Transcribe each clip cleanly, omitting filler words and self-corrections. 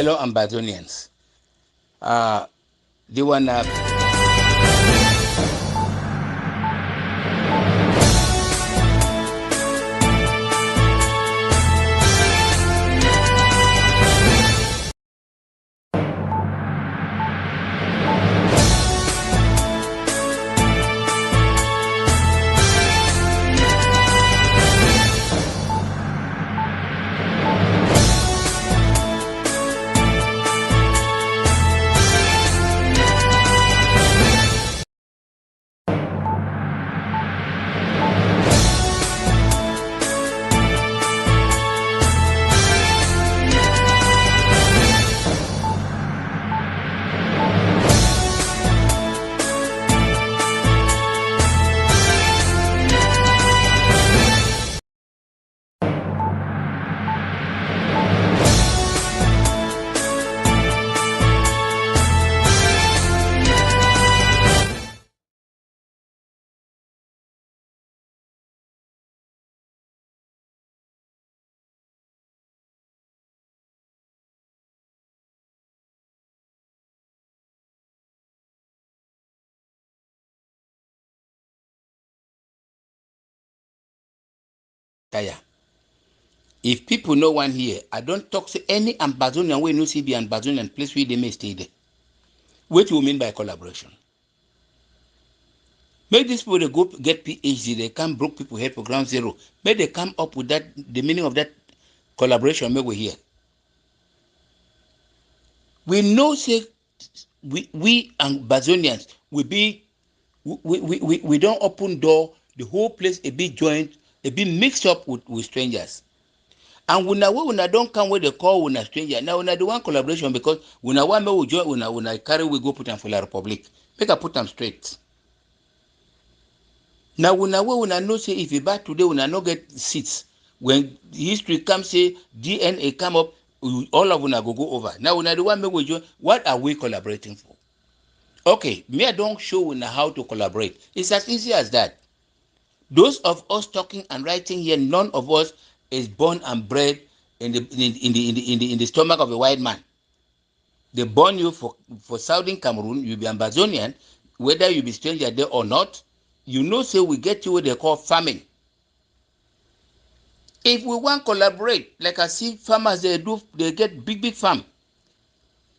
fellow Ambazonians. They wanna tire. If people know one here, I don't talk to any Ambazonian way no see be Ambazonian place where they may stay there. What do you mean by collaboration? Make these people they go get PhD, they come broke people head for ground zero. Make they come up with that the meaning of that collaboration make we hear. We know say we Ambazonians we don't open door, the whole place a bit joint, a bit mixed up with strangers. And when we don't come with the call when a stranger. Now when do one collaboration because when I want me join when I carry we go put them for the Republic. Make I put them straight. Now when I know say if you back today when I no get seats, when history comes say DNA come up, all of una go over. Now when I do one me we join, what are we collaborating for? Okay, me I don't show una how to collaborate. It's as easy as that. Those of us talking and writing here, none of us is born and bred in the stomach of a white man. They born you for Southern Cameroon, you be Ambazonian, whether you be stranger there or not, you know say we get you what they call farming. If we want to collaborate, like I see farmers they get big farm.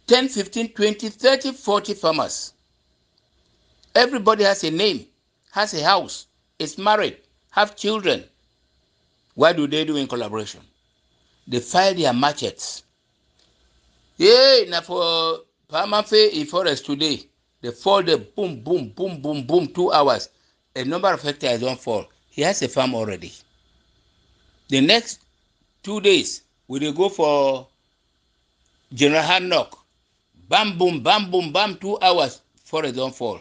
10, 15, 20, 30, 40 farmers. Everybody has a name, has a house, is married, have children. What do they do in collaboration? They file their machetes. Yeah, now for Pamafe in forest today, they fall the boom, boom, boom, boom, boom, 2 hours. A number of hectares don't fall. He has a farm already. The next 2 days, we will go for General Hand knock. Bam, boom, bam, boom, bam, 2 hours, forest don't fall.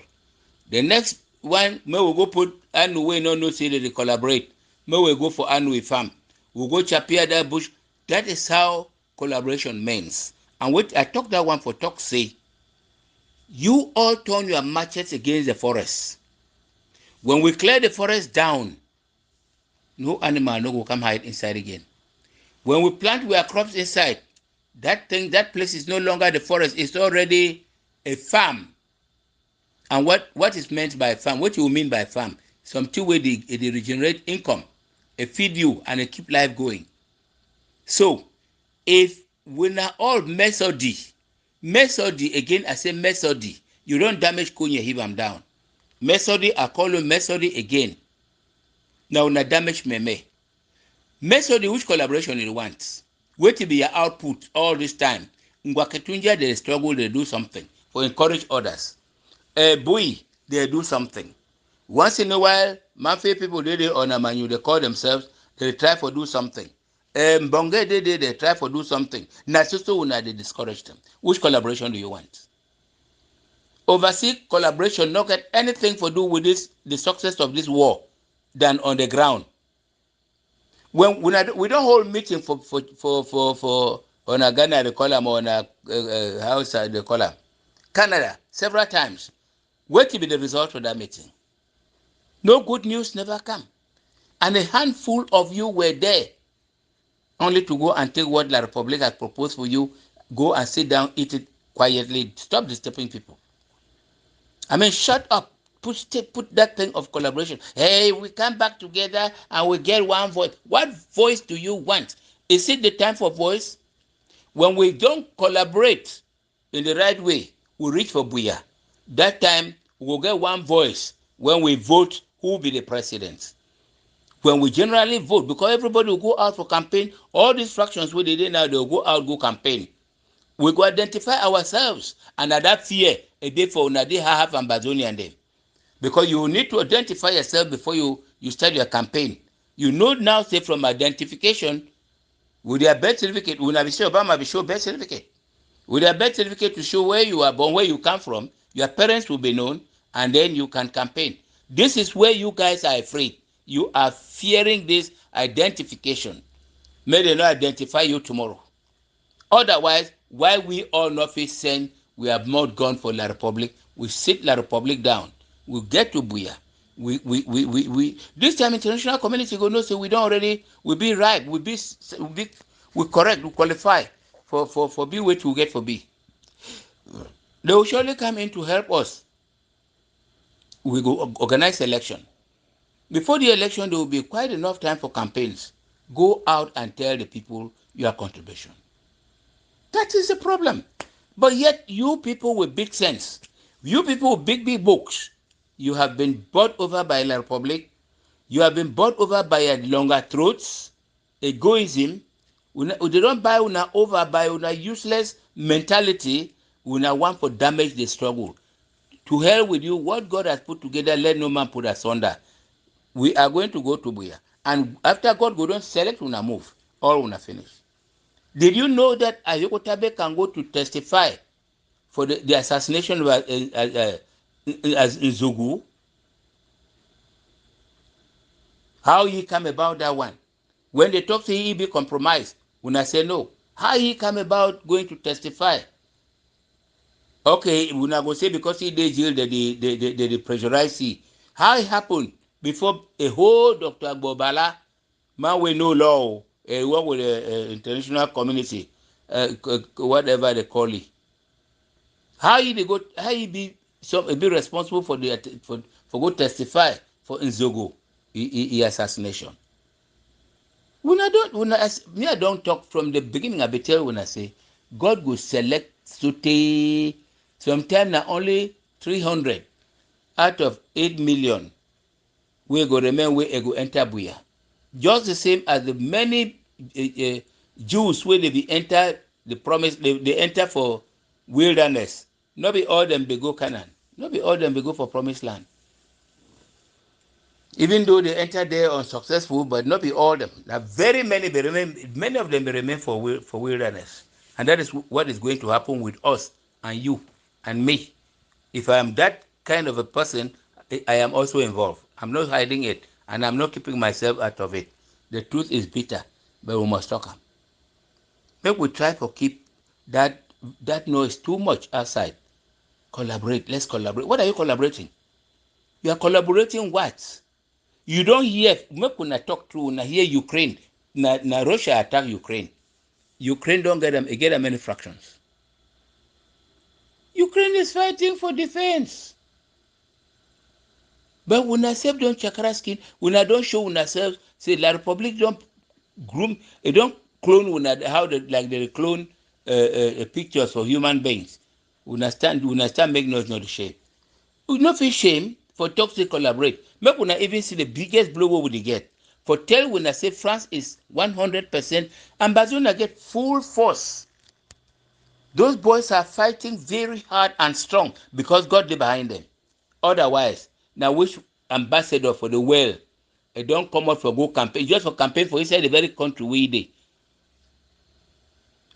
The next one, we will go put Anu way no say they collaborate. We will go for Anu farm. We'll go chapia that bush. That is how collaboration means. And what I talk that one for talk say, you all turn your machetes against the forest. When we clear the forest down, no animal no will come hide inside again. When we plant our crops inside, that place is no longer the forest, it's already a farm. And what is meant by farm? What you mean by farm? Something where they regenerate income, they feed you and they keep life going. So if we are all Misodi again, I say Misodi, you don't damage Konya, heave them down. Misodi, I call you Misodi again. Now na damage Meme. Misodi, which collaboration you want? Wait to be your output all this time. Ngwaketunja, they struggle, they do something for encourage others. Boy, they do something. Once in a while, Mafia people they on a manu, they call themselves, they try for do something. Bonge they try for do something. Nasuso una they discourage them. Which collaboration do you want? Overseas collaboration not get anything for do with this the success of this war than on the ground. When we don't hold meeting for on a Ghana they call them on a house they call them Canada several times. What will be the result of that meeting? No good news never come. And a handful of you were there only to go and take what La Republic has proposed for you, go and sit down, eat it quietly. Stop disturbing people. I mean, shut up. Put that thing of collaboration. Hey, we come back together and we get one voice. What voice do you want? Is it the time for voice? When we don't collaborate in the right way, we reach for Buya. That time, we'll get one voice when we vote who will be the president. When we generally vote, because everybody will go out for campaign, all these fractions where they did now, they'll go out, go campaign. We go identify ourselves, and at that fear, a day for Nadi have Ambazonian day. Because you need to identify yourself before you start your campaign. You know now, say from identification, with their birth certificate, we will show Obama will show birth certificate. With their birth certificate to show where you are born, where you come from, your parents will be known, and then you can campaign. This is where you guys are afraid. You are fearing this identification. May they not identify you tomorrow. Otherwise, why we all not feel send, we have not gone for La Republic. We sit La Republic down. We get to Buya. We this time international community go no say we don't already, we be right, we correct, we qualify for be what we get for B. They will surely come in to help us. We go organize election. Before the election, there will be quite enough time for campaigns. Go out and tell the people your contribution. That is the problem. But yet, you people with big sense, you people with big books, you have been bought over by La Republic. You have been bought over by a longer throats, egoism. They don't buy una over by una useless mentality. Una want for damage the struggle. To hell with you. What God has put together, let no man put asunder. We are going to go to Buya. And after God go don't select, una move. All una finish. Did you know that Ayoko Tabe can go to testify for the assassination of as Nzogu? How he come about that one? When they talk to he be compromised, when I say no, how he come about going to testify? Okay, we not go say because he did jail the pressurized he. How it happened before a whole Dr. Agbobala, man we no law, work with the international community, whatever they call it. How he be responsible for go testify for Nzogo assassination? I don't talk from the beginning. I be tell when I say God will select Sute. Sometimes now only 300 out of 8 million we go remain we go enter Buya. Just the same as the many Jews where they be enter the promise, they enter for wilderness. Not be all them they go Canaan. Not be all them they go for promised land. Even though they enter there unsuccessful, but not be all them. Now very many of them remain for wilderness. And that is what is going to happen with us and you and me. If I am that kind of a person, I am also involved. I'm not hiding it, and I'm not keeping myself out of it. The truth is bitter, but we must talk. Maybe we try to keep that noise too much outside. Collaborate. Let's collaborate. What are you collaborating? You are collaborating what? You don't hear. Make una talk through. Una hear Ukraine. Na Russia attack Ukraine. Ukraine don't get many fractions. Ukraine is fighting for defense. But when I say don't chakra skin, when I don't show ourselves, say La Republic don't groom, they don't clone how they clone pictures for human beings. When I start make noise not the shame. We not feel shame for talks to collaborate. Make when I even see the biggest blow we get. For tell when I say France is 100%, Ambazonian get full force. Those boys are fighting very hard and strong because God is behind them. Otherwise, now which ambassador for the world, they don't come out for go campaign, just for campaign for inside the very country we dey.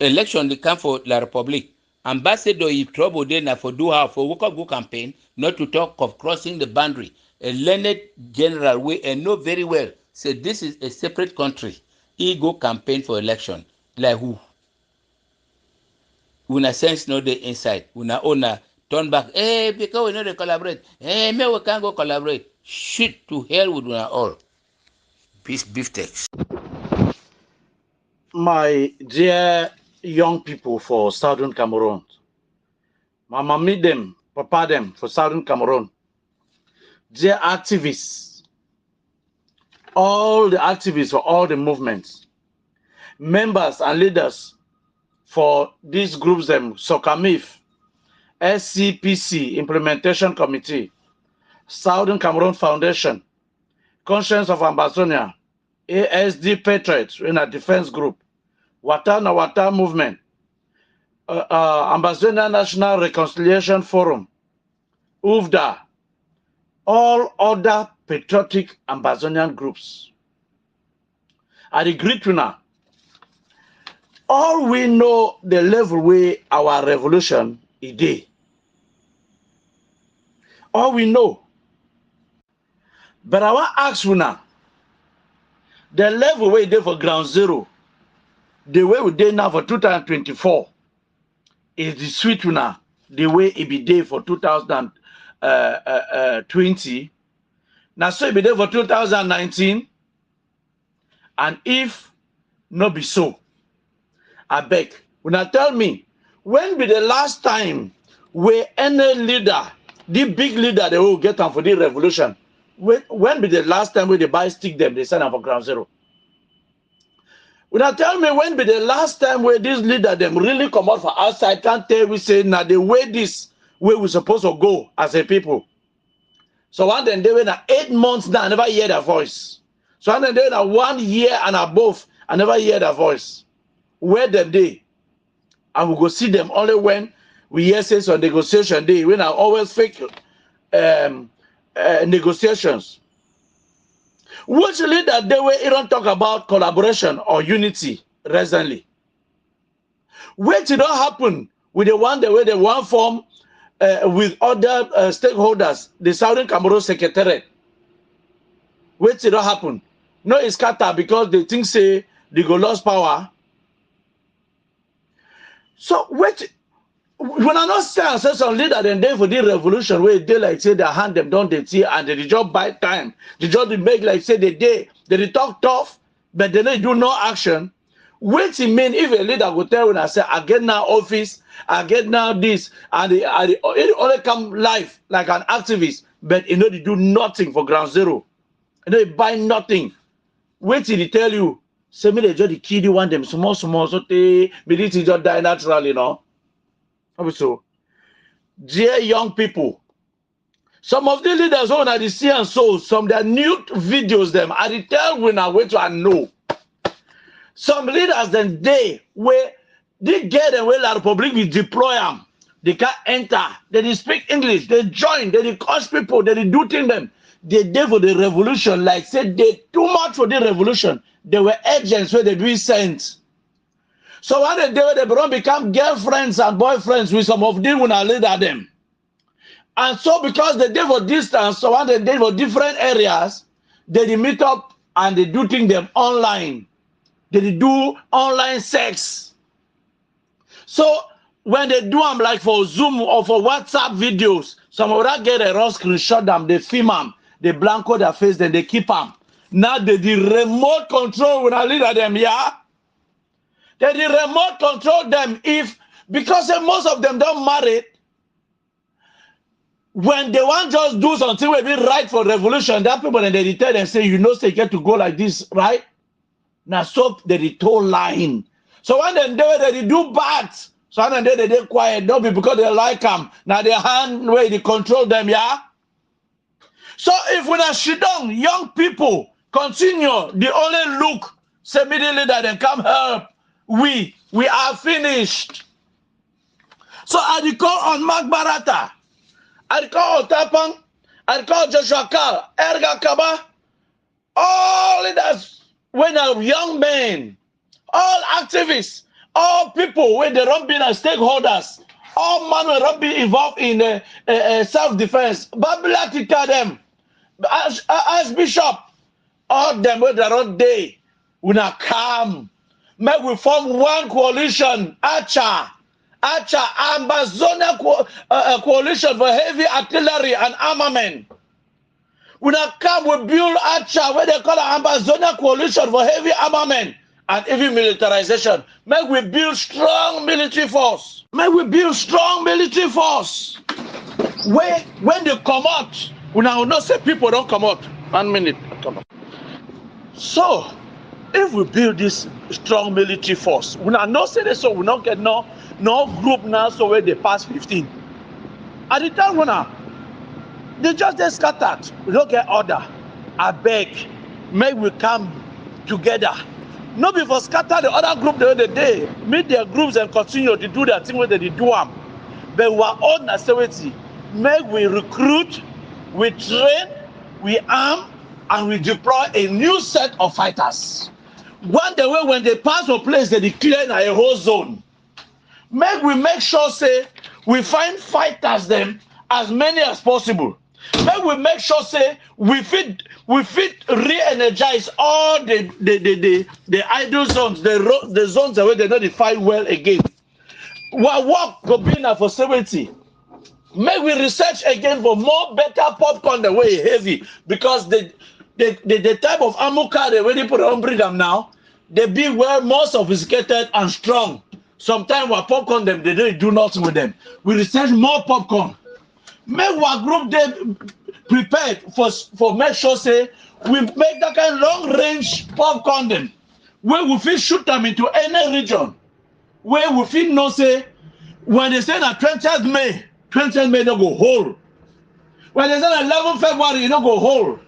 Election they come for La Republic. Ambassador in trouble then now for do how for go campaign, not to talk of crossing the boundary. A learned general we and know very well say this is a separate country. He go campaign for election. Like who? Una sense no dey inside. Una owner turn back. Hey, because we know they collaborate. Hey, maybe we can't go collaborate. Shit to hell with una all. Peace beef text. My dear young people for Southern Cameroon. Mama meet them, papa them for Southern Cameroon. They're activists. All the activists for all the movements. Members and leaders for these groups, them SOCAMIF, SCPC, Implementation Committee, Southern Cameroon Foundation, Conscience of Ambazonia, ASD Patriots in a defense group, Watana Wata Movement, Ambazonian National Reconciliation Forum, UVDA, all other patriotic Ambazonian groups. I agree to now. All we know the level where our revolution is. All we know. But I want to ask you now, the level where they for ground zero, the way we did now for 2024 is the sweet now, the way it be there for 2020. Now so it be there for 2019. And if not be so, I beg, when I tell me, when be the last time where any leader, the big leader they will get them for the revolution, when be the last time where they buy stick them, they send them for ground zero? When I tell me when be the last time where this leader them really come out for outside, can't tell we say now the way this way we supposed to go as a people. So one then they were now 8 months now, I never hear their voice. So one then they were now 1 year and above, I never hear their voice. Where them they? I will go see them only when we hear say on negotiation day, when I always fake negotiations. Which leader they were don't talk about collaboration or unity recently? Which don't happen with the one the way they one form with other stakeholders, the Southern Cameroon Secretariat. Which don't happen? No, it's scatter because they think say they go lost power. So which when I not say some leader then they for the revolution where they like say they hand them down the tea and they just buy time. They just make like say they talk tough, but then they do no action. Which it mean if a leader go tell when I say I get now office, I get now this, and it only come live like an activist, but you know they do nothing for ground zero. You know they buy nothing. Wait till they tell you, say me they just kill you want them small, so they believe it just die naturally, you know. So, dear young people, some of the leaders who are the see and so some their new videos them I tell when I wait to know. Some leaders then they where they get them where the public will deploy them. They can't enter. They speak English. They join. They coach people. They do things them. They did for the revolution. Like said they too much for the revolution. They were agents where they be sent. So when they do, they become girlfriends and boyfriends with some of them when I lead at them. And so because they did for distance, so when they did for different areas, they meet up and they do things them online. They do online sex. So when they do them like for Zoom or for WhatsApp videos, some of that get a raw screenshot them, they film them, they blanco their face, then they keep them. Now they the remote control when I lead at them, yeah? They the remote control them if because most of them don't marry. When they want just do something will be right for revolution, that people and they tell them say you know say you get to go like this, right? Now so they toe line. So when they do bad, so when they quiet, don't be because they like them. Now their hand way they control them, yeah. So if when I sit down, young people continue, the only look say immediately that they come help. We are finished. So I call on Mark Barata, I call Otapang, I call Joshua Carl, Erga Kaba, all leaders, when a young men, all activists, all people when they don't be as stakeholders, all men will not be involved in self-defense. Babylon to tell them, as Bishop, all them when they're not there, we not come. May we form one coalition, Ambazonian coalition for heavy artillery and armament. We not come, we build Acha, where they call Ambazonian coalition for heavy armament and even militarization. Make we build strong military force. Make we build strong military force. When they come out, we now not say people don't come out. 1 minute, come out. So, if we build this strong military force, we now not say this, so we not get no group now so where they pass 15. At the time when they just they scattered, we don't get order. I beg, make we come together. Not before scatter the other group the other day, meet their groups and continue to do their thing where they do them. But we are all nationality. Make we recruit, we train, we arm, and we deploy a new set of fighters. One the way when they pass a place, they declare a whole zone. Make sure say we find fighters them as many as possible. Make sure say we fit re-energize all the idle zones, the zones where they not fight well again. What work go be now for 70. Make we research again for more better popcorn the way heavy, because the type of ammo car they already put on bring them now, they be well more sophisticated and strong. Sometimes our popcorn them they don't do nothing with them. We research more popcorn. Make our group they prepared for make sure say we make that kind of long range popcorn them where we fit shoot them into any region, where we fit know say when they say that 20th May no go whole. When they say that 11th February you no go whole.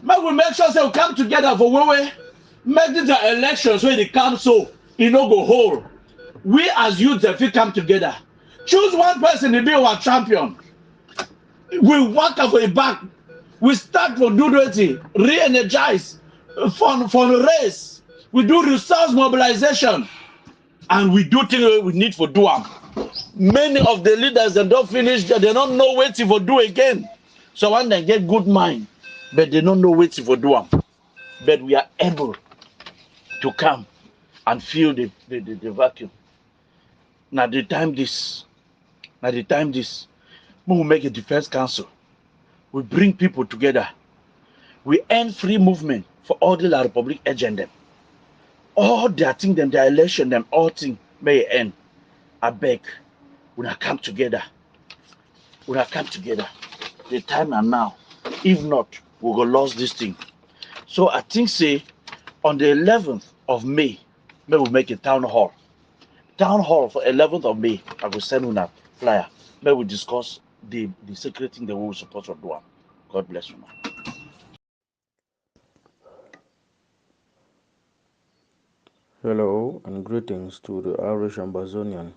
Make sure say we come together for where we make these elections where they come so you no go whole. We as youths if we come together, choose one person to be our champion. We work for a back. We start for duty, re-energize, for race. We do resource mobilization, and we do things we need for do them. Many of the leaders that don't finish, they don't know what to do again. So when they get good mind, but they don't know what to do them. But we are able to come and fill the vacuum. Now the time this, when we make a defense council, we bring people together. We end free movement for all the Republic agenda. All their thing, them, their election, them, all thing may end. I beg, we have come together. We have come together. The time and now. If not, we will lose this thing. So I think say on the 11th of May, maybe we'll make a town hall. Town hall for 11th of May. I will send you a flyer. Maybe we discuss the secret thing that we will support to do. God bless you, man. Hello and greetings to the Irish Ambazonian,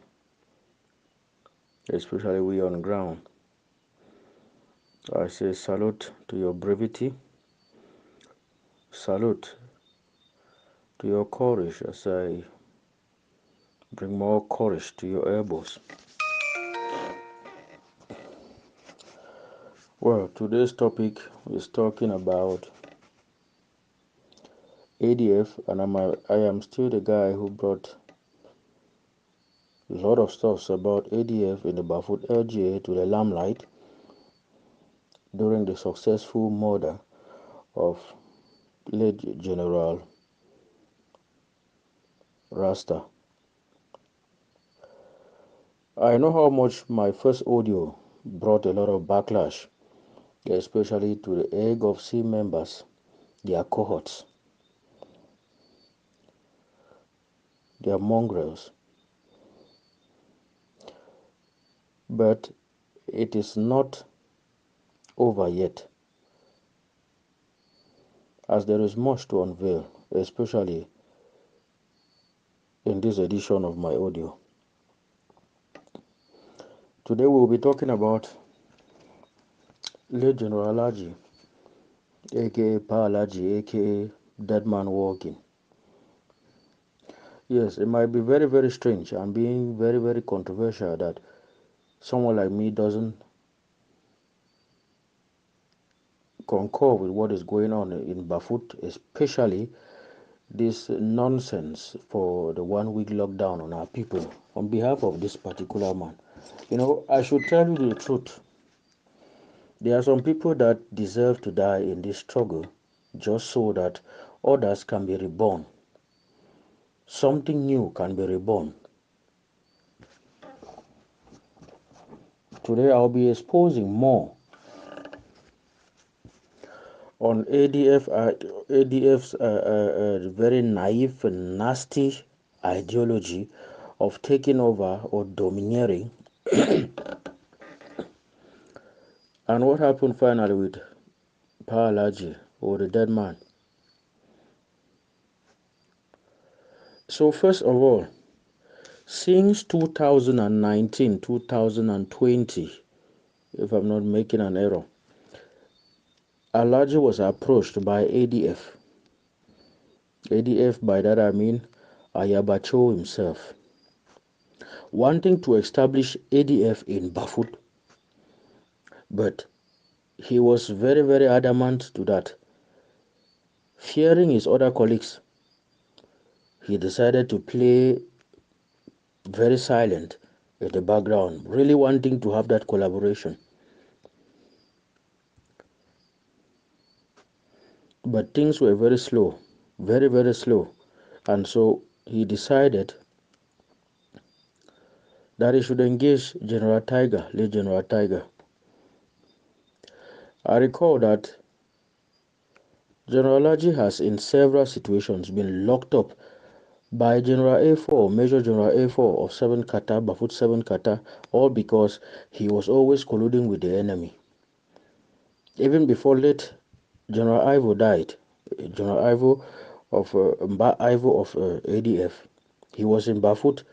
especially we on ground. I say salute to your brevity, salute to your courage as I bring more courage to your elbows. Well, today's topic is talking about ADF, and I am still the guy who brought a lot of stuff about ADF in the Bafut LGA to the limelight during the successful murder of late General Rasta. I know how much my first audio brought a lot of backlash, especially to the egg of C members, their cohorts, their mongrels. But it is not over yet, as there is much to unveil, especially in this edition of my audio. Today we'll be talking about late General Alaji, aka Pa Alaji, aka Dead Man Walking. Yes, it might be very, very strange and being very, very controversial that someone like me doesn't concur with what is going on in Bafut, especially this nonsense for the 1 week lockdown on our people on behalf of this particular man. You know, I should tell you the truth. There are some people that deserve to die in this struggle just so that others can be reborn. something new can be reborn. Today I'll be exposing more on ADF's very naive and nasty ideology of taking over or domineering. And what happened finally with Palaji or the dead man. So first of all, since 2019, 2020, if I'm not making an error, Alaji was approached by ADF. ADF, by that I mean Ayabacho himself, wanting to establish ADF in Bafut. But he was very, very adamant to that. Fearing his other colleagues, he decided to play very silent in the background, really wanting to have that collaboration. But things were very slow, very, very slow. And so he decided that he should engage General Tiger, late General Tiger. I recall that General Laji has in several situations been locked up by General A4, Major General A4 of 7 Kata, Bafut 7 Kata, all because he was always colluding with the enemy. Even before late General Ivo died, General Ivo of ADF, he was in Bafut,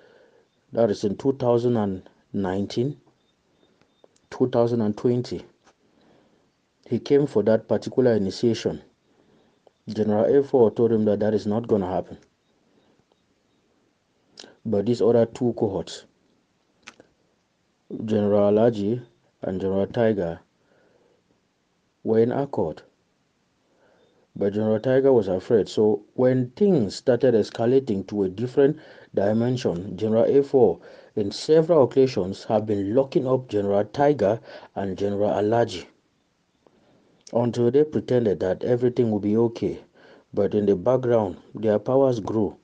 that is in 2019, 2020. He came for that particular initiation. General A4 told him that is not going to happen. But these other two cohorts, General Alaji and General Tiger, were in accord. But General Tiger was afraid. So when things started escalating to a different dimension, General A4 in several occasions have been locking up General Tiger and General Alaji until they pretended that everything would be okay. But in the background, their powers grew.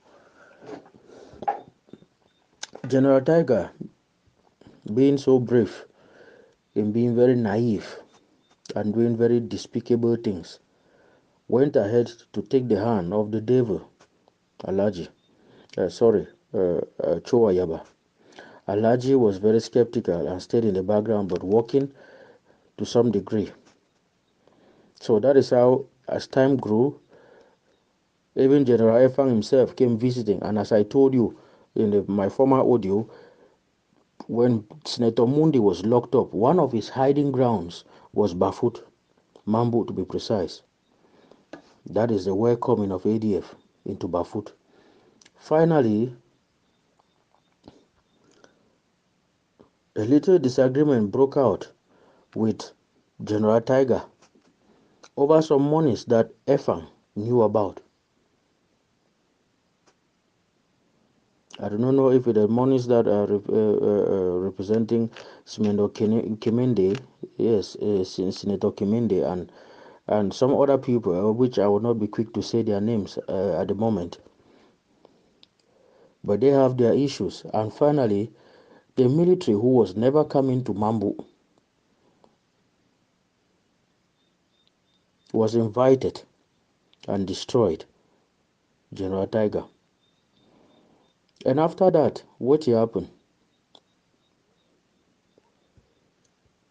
General Tiger, being so brave in being very naive and doing very despicable things, went ahead to take the hand of the devil, Alaji. Choayaba. Alaji was very skeptical and stayed in the background, but working to some degree. So that is how, as time grew, even General Efang himself came visiting. And as I told you in my former audio, when Senator Mundi was locked up, one of his hiding grounds was Bafut, Mambu to be precise. That is the welcoming of ADF into Bafut. Finally, a little disagreement broke out with General Tiger over some monies that Efang knew about. I do not know if the monies that are representing Senator Kimende, yes, Senator Kimende and some other people, which I will not be quick to say their names at the moment. But they have their issues. And finally, the military, who was never coming to Mambu, was invited and destroyed General Tiger. And after that, what happened?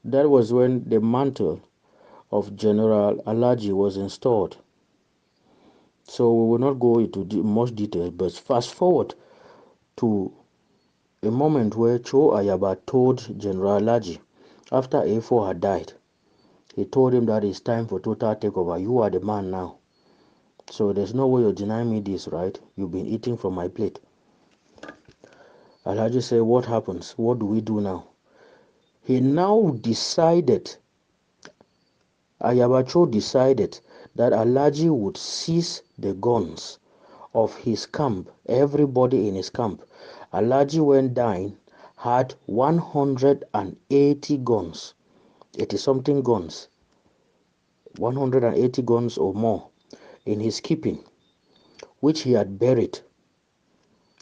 That was when the mantle of General Alaji was installed. So we will not go into much detail, but fast forward to a moment where Cho Ayaba told General Alaji, after A4 had died, he told him that it's time for total takeover. You are the man now. So there's no way you're denying me this, right? You've been eating from my plate. Alaji said, what happens? What do we do now? He now decided, Ayabacho decided that Alaji would seize the guns of his camp, everybody in his camp. Alaji, when dying, had 180 guns, 80 something guns, 180 guns or more in his keeping, which he had buried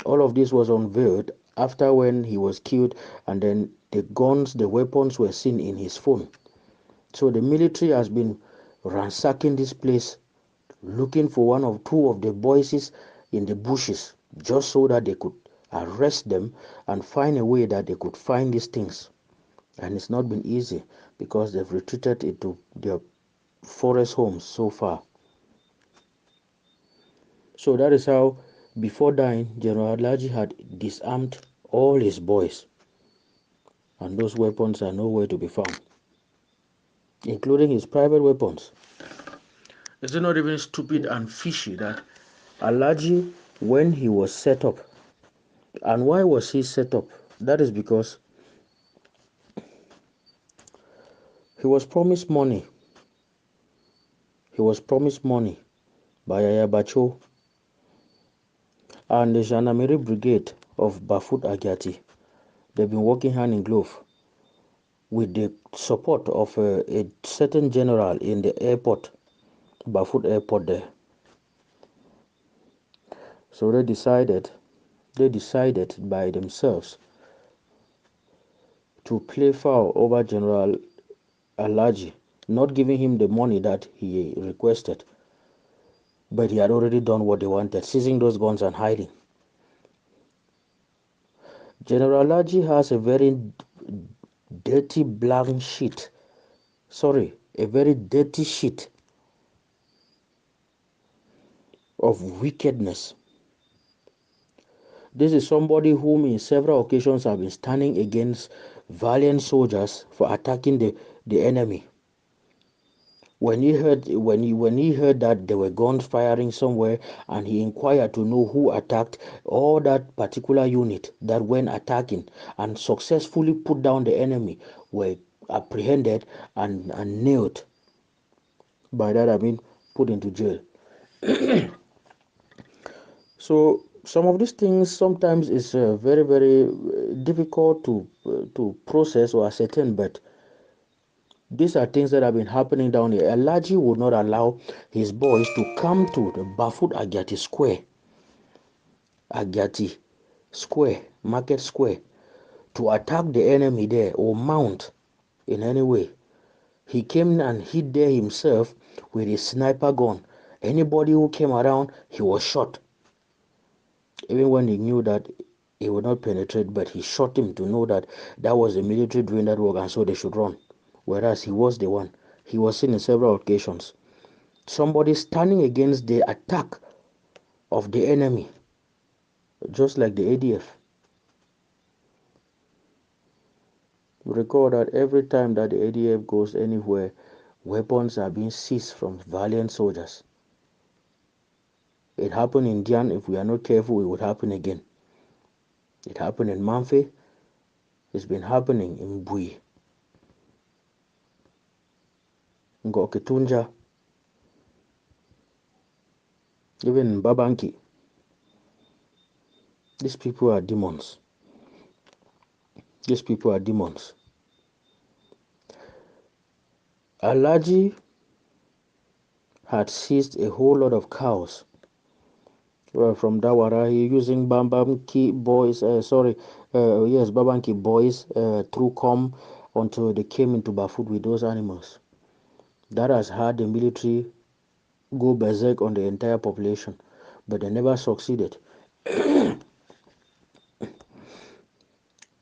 All of this was unveiled after when he was killed, and then the guns, the weapons were seen in his phone. So the military has been ransacking this place, looking for one or two of the boys in the bushes, just so that they could arrest them and find a way that they could find these things. And it's not been easy because they've retreated into their forest homes so far. So that is how, before dying, General Laji had disarmed all his boys, and those weapons are nowhere to be found, including his private weapons. Is it not even stupid and fishy that Alaji, when he was set up, and why was he set up? That is because he was promised money. He was promised money by Ayabacho and the Janamiri Brigade of Bafut Agyati. They've been working hand in glove with the support of a certain general in the airport, Bafut Airport there. So they decided by themselves to play foul over General Alaji, not giving him the money that he requested, but he had already done what they wanted, seizing those guns and hiding. General Alaji has a very dirty blank sheet, a very dirty sheet of wickedness. This is somebody whom in several occasions have been standing against valiant soldiers for attacking the enemy. When he heard that there were guns firing somewhere, and he inquired to know who attacked, all that particular unit that went attacking and successfully put down the enemy were apprehended and nailed. By that I mean put into jail. So some of these things sometimes is very, very difficult to process or ascertain, but these are things that have been happening down here. Alaji would not allow his boys to come to the Bafut Agyati Square, Market Square, to attack the enemy there or mount in any way. He came and hid there himself with his sniper gun. Anybody who came around, he was shot. Even when he knew that he would not penetrate, but he shot him to know that that was the military doing that work, and so they should run. Whereas he was the one. He was seen in several occasions. Somebody standing against the attack of the enemy, just like the ADF. Recall that every time that the ADF goes anywhere, weapons are being seized from valiant soldiers. It happened in Dian. If we are not careful, it would happen again. It happened in Manfe. It's been happening in Bui, Ngoketunja, even in Babanki. These people are demons. These people are demons. Alaji had seized a whole lot of cows from Dawarahi using Bambanki boys, Babanki boys through com until they came into Bafut with those animals. That has had the military go berserk on the entire population, but they never succeeded.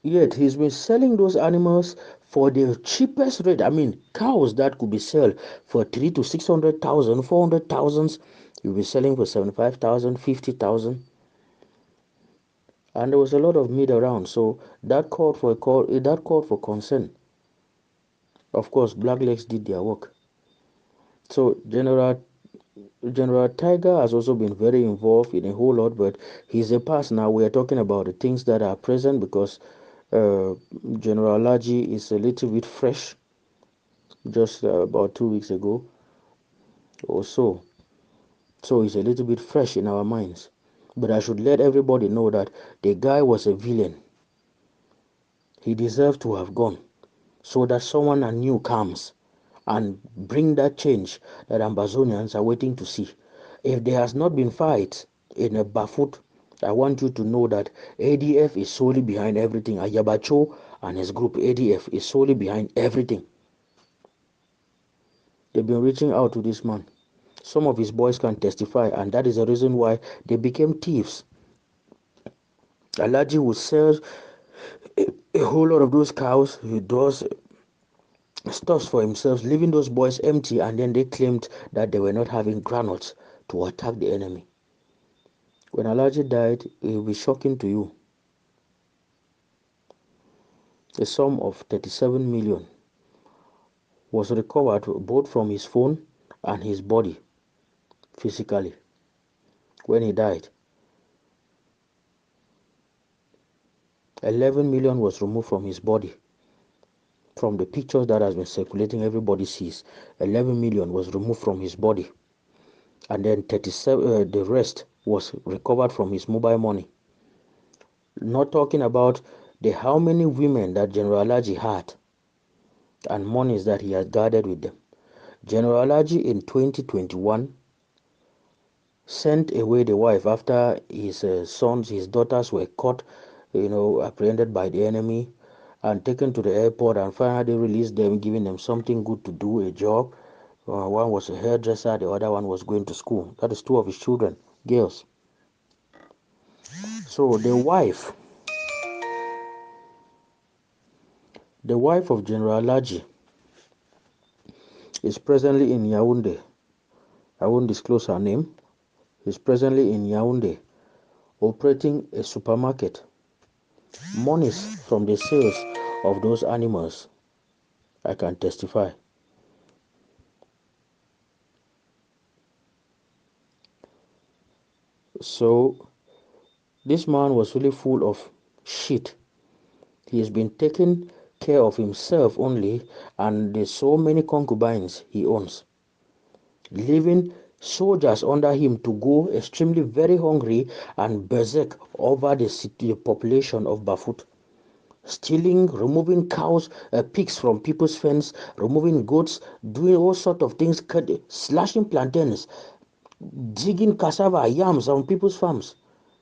Yet he's been selling those animals for the cheapest rate. I mean, cows that could be sold for 300,000 to 600,000, 400,000, you'll be selling for 75,000, 50,000. And there was a lot of meat around, so that called for concern. Of course, Blacklegs did their work. So General Tiger has also been very involved in a whole lot, but he's a past now. We are talking about the things that are present because General Laji is a little bit fresh, just about 2 weeks ago or so. So he's a little bit fresh in our minds. But I should let everybody know that the guy was a villain. He deserved to have gone, so that someone new comes and bring that change that Ambazonians are waiting to see. If there has not been fights in a Bafut I want you to know that ADF is solely behind everything. Ayabacho and his group ADF is solely behind everything. They've been reaching out to this man. Some of his boys can testify, and that is the reason why they became thieves. Alaji would sell a whole lot of those cows. He does stuffs for himself, leaving those boys empty, and then they claimed that they were not having granules to attack the enemy. When Alaji died, it will be shocking to you. A sum of 37 million was recovered both from his phone and his body physically when he died. 11 million was removed from his body. From the pictures that has been circulating, everybody sees 11 million was removed from his body, and then 37 the rest was recovered from his mobile money. Not talking about the how many women that General Alaji had and monies that he had gathered with them. General Alaji in 2021 sent away the wife after his daughters were caught, apprehended by the enemy and taken to the airport, and finally they released them, giving them something good to do, a job. One was a hairdresser, the other one was going to school. That is two of his children, girls. So the wife of General Alaji is presently in Yaoundé. I won't disclose her name. She's presently in Yaoundé, operating a supermarket. Monies from the sales of those animals, I can testify. So this man was really full of shit. He has been taking care of himself only, and there's so many concubines he owns, leaving soldiers under him to go extremely very hungry and berserk over the population of Bafut, stealing, removing cows, pigs from people's fence, removing goats, doing all sorts of things, slashing plantains, digging cassava, yams on people's farms.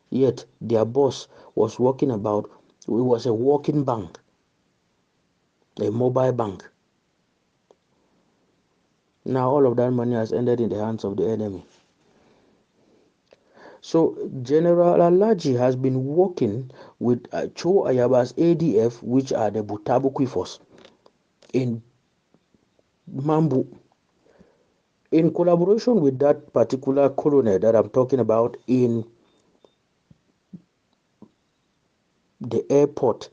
Yet their boss was walking about. It was a walking bank, a mobile bank. Now all of that money has ended in the hands of the enemy. So General Alaji has been working with Cho Ayaba's ADF, which are the Butabu Kwifos, in Mambu, in collaboration with that particular colonel that I'm talking about in the airport,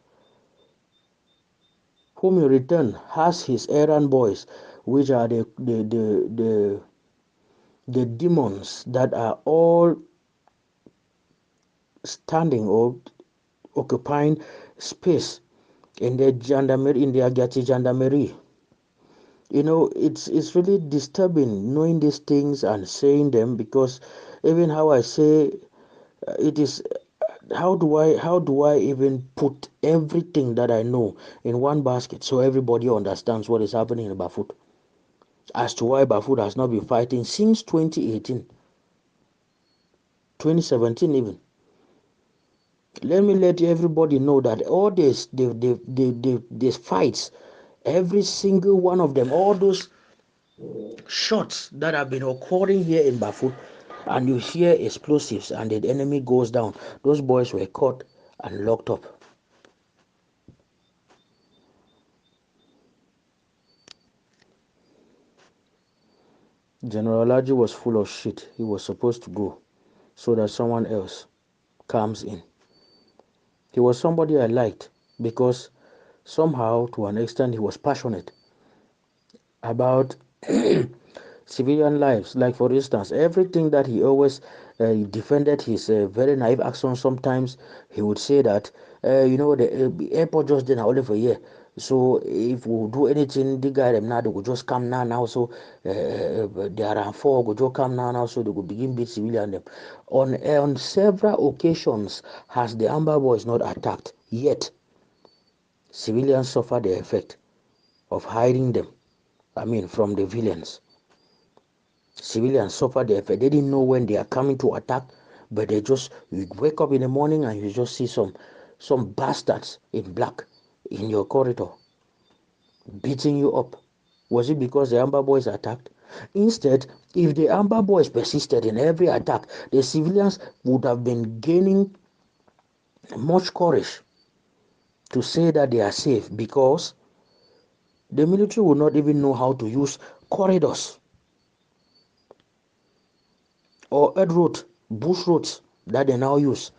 whom in return has his errand boys, which are the demons that are all standing or occupying space in their gendarmerie, in their Gati gendarmerie. It's really disturbing knowing these things and saying them, because even how I say it is, how do I even put everything that I know in one basket so everybody understands what is happening in Bafut, as to why Bafut has not been fighting since 2018, 2017 even. Let me let everybody know that all these fights, every single one of them, all those shots that have been occurring here in Bafut, and you hear explosives and the enemy goes down, those boys were caught and locked up. General Alaji was full of shit. He was supposed to go so that someone else comes in. He was somebody I liked because somehow, to an extent, he was passionate about civilian lives. Like, for instance, everything that he always defended his very naive action. Sometimes he would say that, the airport just didn't only for a year. So if we do anything, the guy them now they will just come now. So there are four go just come now. So they will begin beat civilian them. On several occasions, has the Amber Boys not attacked? Yet civilians suffer the effect of hiding them. From the villains. Civilians suffer the effect. They didn't know when they are coming to attack, But you wake up in the morning and you just see some bastards in black in your corridor beating you up. Was it because the Amber Boys attacked? Instead, if the Amber Boys persisted in every attack, the civilians would have been gaining much courage to say that they are safe, because the military would not even know how to use corridors or earth roads, bush roads that they now use.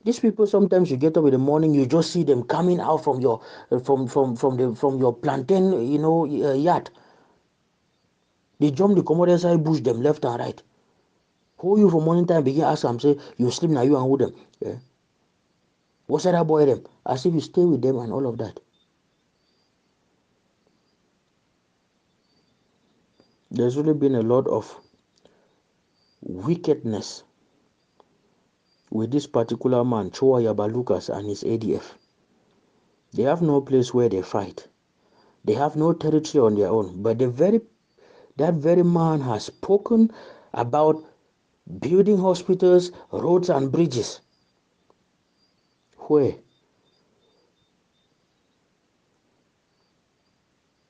These people, sometimes you get up in the morning, you just see them coming out from your plantain, yard. They jump the commodity side bush them left and right. Who you from morning time begin ask them, say you sleep now, you and who them? Yeah. What's that boy them? As if you stay with them and all of that. There's really been a lot of wickedness with this particular man, Choa Yaba Lucas, and his ADF. They have no place where they fight. They have no territory on their own. But that very man has spoken about building hospitals, roads, and bridges. Where?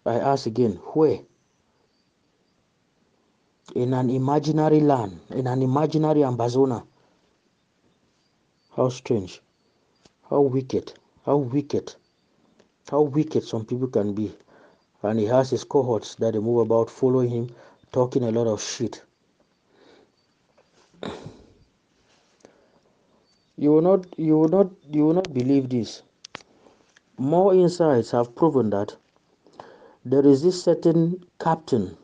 I ask again, where? In an imaginary land, in an imaginary Amazona. How strange. How wicked. How wicked. How wicked some people can be. And he has his cohorts that they move about following him, talking a lot of shit. You will not believe this. More insights have proven that there is this certain captain,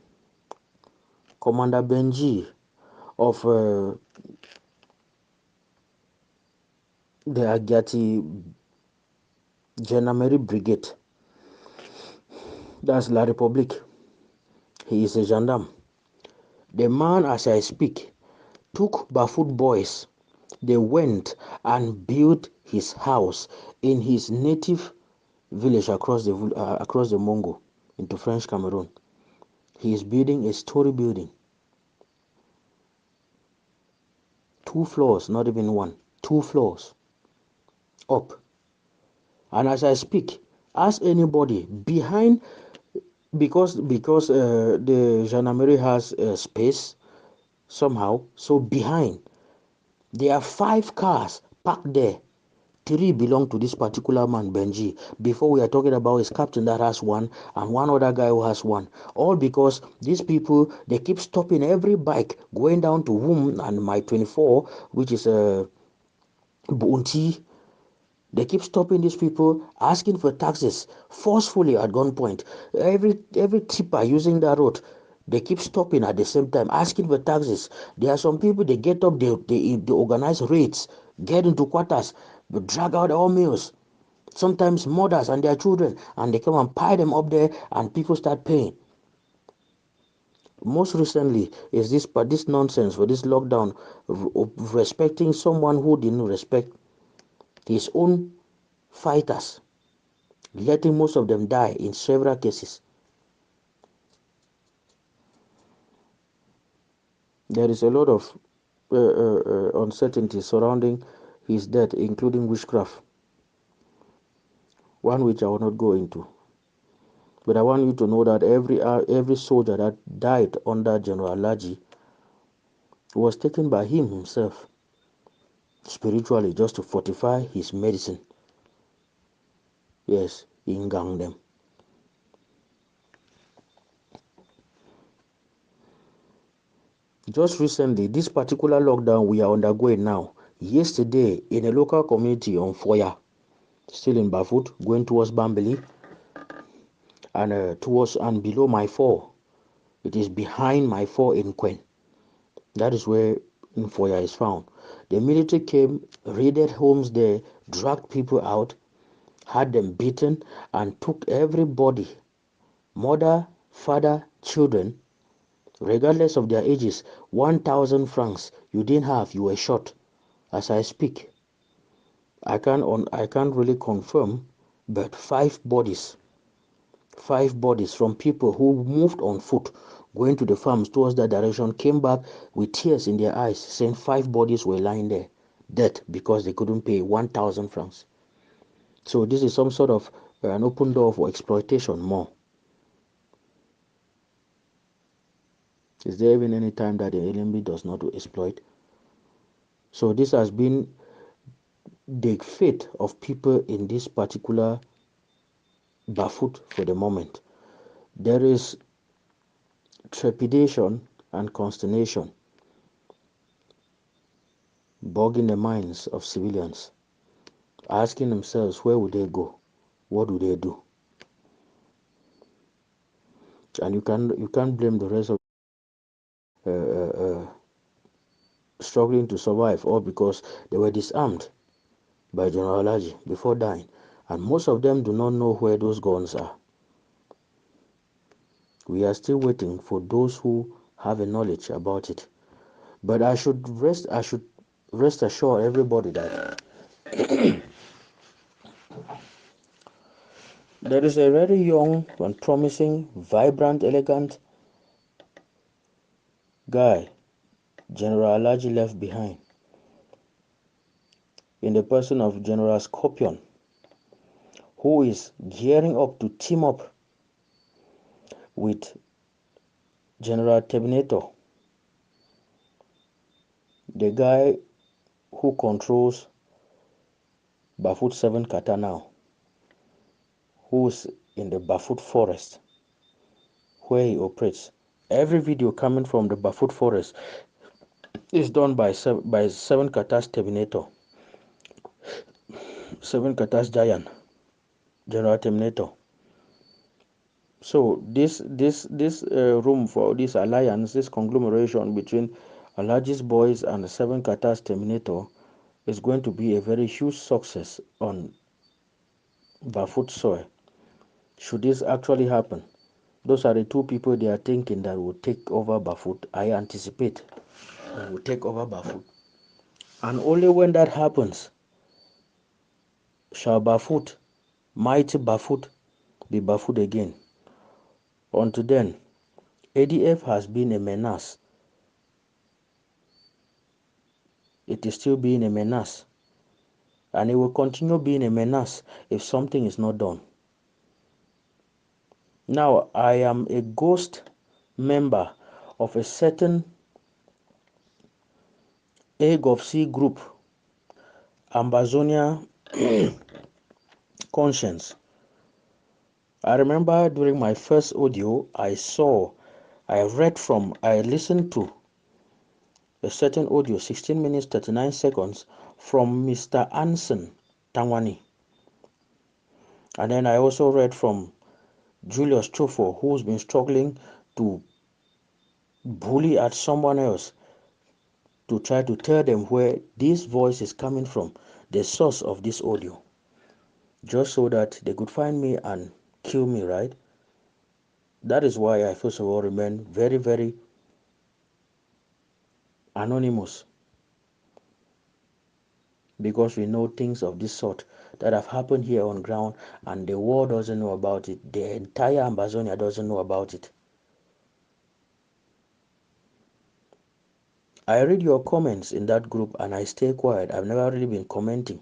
Commander Benji, of the Agati Gendarmerie Brigade. That's La Republique. He is a gendarme. The man, as I speak, took Bafut boys. They went and built his house in his native village across the Mongo into French Cameroon. He is building a story building. 2 floors, not even one. 2 floors up. And as I speak, ask anybody behind, because the gendarmerie has space somehow. So behind, there are 5 cars parked there. 3 belong to this particular man, Benji. Before, we are talking about his captain that has 1 and one other guy who has 1. All because these people, they keep stopping every bike going down to Wum and my 24, which is a Bounty. They keep stopping these people, asking for taxes forcefully at gunpoint. Every tipper using that road, they keep stopping at the same time, asking for taxes. There are some people, they get up, they organize raids, get into quarters, drag out all meals, sometimes mothers and their children, and they come and pile them up there, and people start paying. Most recently is this nonsense for this lockdown, respecting someone who didn't respect his own fighters, letting most of them die in several cases. There is a lot of uncertainty surrounding his death, including witchcraft, one which I will not go into. But I want you to know that every soldier that died under General Laji was taken by him himself spiritually, just to fortify his medicine. Yes, in gang them. Just recently, this particular lockdown we are undergoing now, yesterday in a local community on Foya, still in Bafut, going towards Bambili, and towards and below my 4. It is behind my 4 in Quen. That is where Foya is found. The military came, raided homes there, dragged people out, had them beaten, and took everybody, mother, father, children, regardless of their ages. 1,000 francs you didn't have, you were shot. As I speak, I can't really confirm, but 5 bodies from people who moved on foot, going to the farms towards that direction, came back with tears in their eyes, saying 5 bodies were lying there, dead because they couldn't pay 1,000 francs. So this is some sort of an open door for exploitation more. Is there even any time that the LMB does not exploit? So this has been the fate of people in this particular Bafut for the moment. There is trepidation and consternation bogging the minds of civilians, asking themselves, where would they go? What do they do? And you can't blame the rest of uh, uh, uh, struggling to survive, all because they were disarmed by General Alaji before dying, and most of them do not know where those guns are. We are still waiting for those who have a knowledge about it. But I should rest assure everybody that there is a very young and promising, vibrant, elegant guy General Alaji left behind in the person of General Scorpion, who is gearing up to team up with General Terminator, the guy who controls Bafut 7 Kata now, who's in the Bafut forest where he operates. Every video coming from the Bafut forest is done by 7 Kata's Terminator, 7 Kata's giant, General Terminator. So this room for this alliance, this conglomeration between Alaji's boys and the 7 Kata's Terminator is going to be a very huge success on Bafut soil. Should this actually happen, those are the two people they are thinking that will take over Bafut. I anticipate will take over Bafut. And only when that happens shall Bafut, mighty Bafut, be Bafut again. Until then, ADF has been a menace. It is still being a menace. And it will continue being a menace if something is not done. Now, I am a ghost member of a certain A-G-C group, Ambazonian Conscience. I remember during my first audio, I listened to a certain audio, 16 minutes, 39 seconds, from Mr. Anson Tangwani. And then I also read from Julius Chofo, who's been struggling to bully at someone else to try to tell them where this voice is coming from, the source of this audio, just so that they could find me and kill me, right? That is why I first of all remain very, very anonymous, because we know things of this sort that have happened here on ground and the world doesn't know about it. The entire Ambazonia doesn't know about it. I read your comments in that group and I stay quiet. I've never really been commenting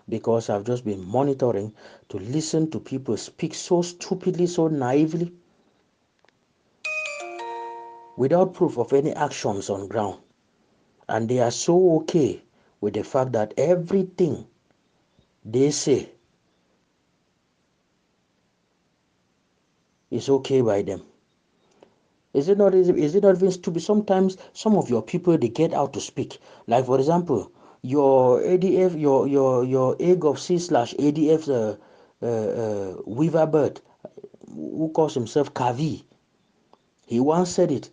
because I've just been monitoring to listen to people speak so stupidly, so naively, without proof of any actions on ground. And they are so okay with the fact that everything they say is okay by them. Is it not even stupid? Sometimes some of your people, they get out to speak. Like for example, your ADF, your A-G-C/ADF Weaver Bird, who calls himself Kavi. He once said it,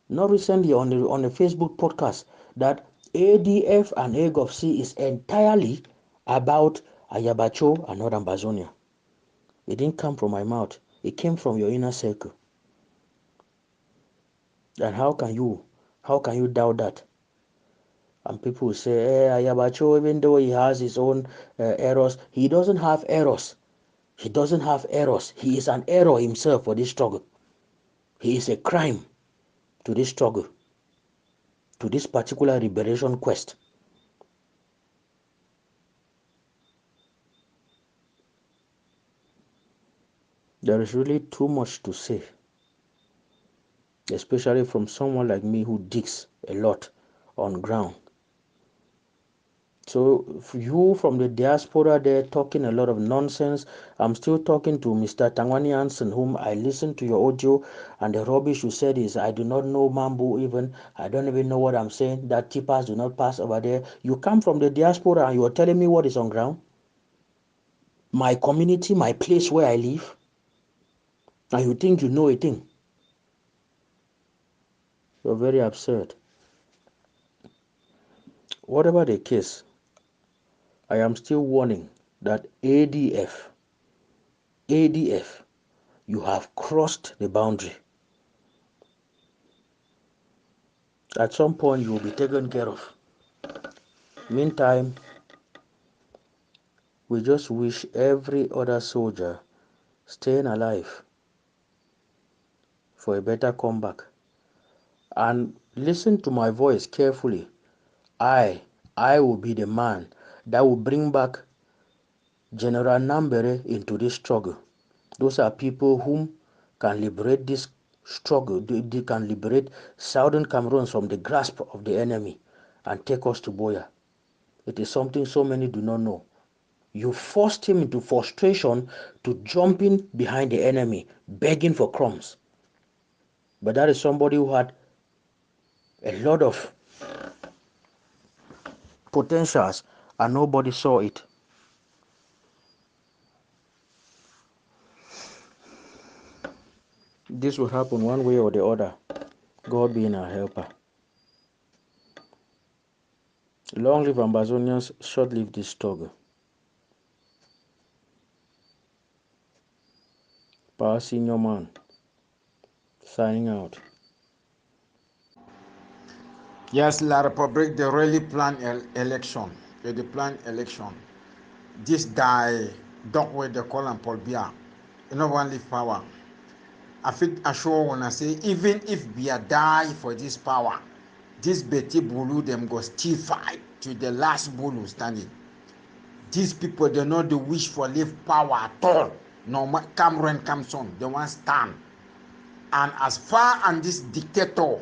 not recently on a Facebook podcast, that ADF and A-G-C is entirely about Ayabacho and Northern Ambazonia. It didn't come from my mouth. It came from your inner circle. And how can you doubt that? And people will say, Ayabacho, even though he has his own errors, he doesn't have errors. He doesn't have errors. He is an error himself for this struggle. He is a crime to this struggle, to this particular liberation quest. There is really too much to say, especially from someone like me who digs a lot on ground. So you from the diaspora there talking a lot of nonsense. I'm still talking to Mr. Tangwani Hansen, whom I listened to your audio, and the rubbish you said is, I do not know Mambo even. I don't even know what I'm saying. That tippers do not pass over there. You come from the diaspora and you are telling me what is on ground? My community, my place where I live? And you think you know a thing? You're very absurd. Whatever the case, I am still warning that ADF, you have crossed the boundary. At some point, you will be taken care of. Meantime, we just wish every other soldier staying alive for a better comeback. And listen to my voice carefully. I will be the man that will bring back General Nambere into this struggle. Those are people whom can liberate this struggle. They can liberate Southern Cameroon from the grasp of the enemy and take us to Boya. It is something so many do not know. You forced him into frustration to jumping behind the enemy, begging for crumbs. But that is somebody who had a lot of potentials and nobody saw it. This will happen one way or the other. God being our helper. Long live Ambazonians, short live this struggle. Power Senior Man, signing out. Yes, La Republic, they really plan election. They plan election. This guy, Doc way they call him Paul Biya, you know one leave power. I feel assure when I say even if Biya die for this power, this Betty Bulu them go still fight to the last Bulu standing. These people they know the wish for leave power at all. No Cameroon comes on, they want stand. And as far as this dictator,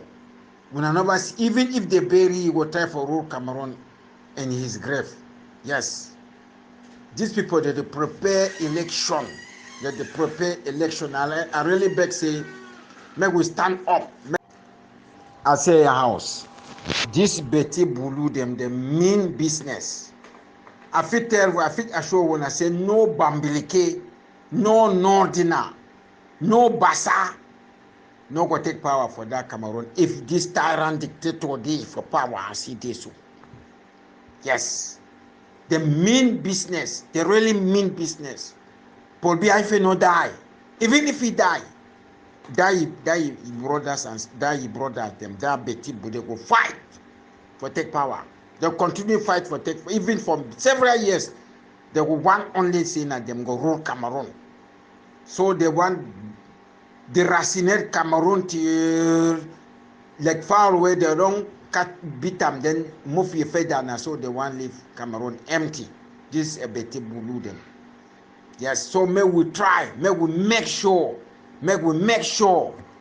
when another, even if they bury, he will try for rule Cameroon in his grave. Yes. These people that they prepare election. That they prepare election. I really beg say, make we stand up. I say a house. This Betty Bulu them the mean business. I fit assure when I say no Bambilike, no Nordina, no Bassa. No go take power for that Cameroon if this tyrant dictator dey for power as he dey so. Yes. They mean business. They really mean business. Paul Biya if he no die, even if he die brothers and die brothers them, that Betty but they go fight for take power. They continue fight for take, even for several years. They will want only say that them go rule Cameroon. So they want deracinate Cameroon till like far away. They don't beat them, then move your feather, so they want leave Cameroon empty. This is a Betty Bulu them. Yes, so may we try, may we make sure,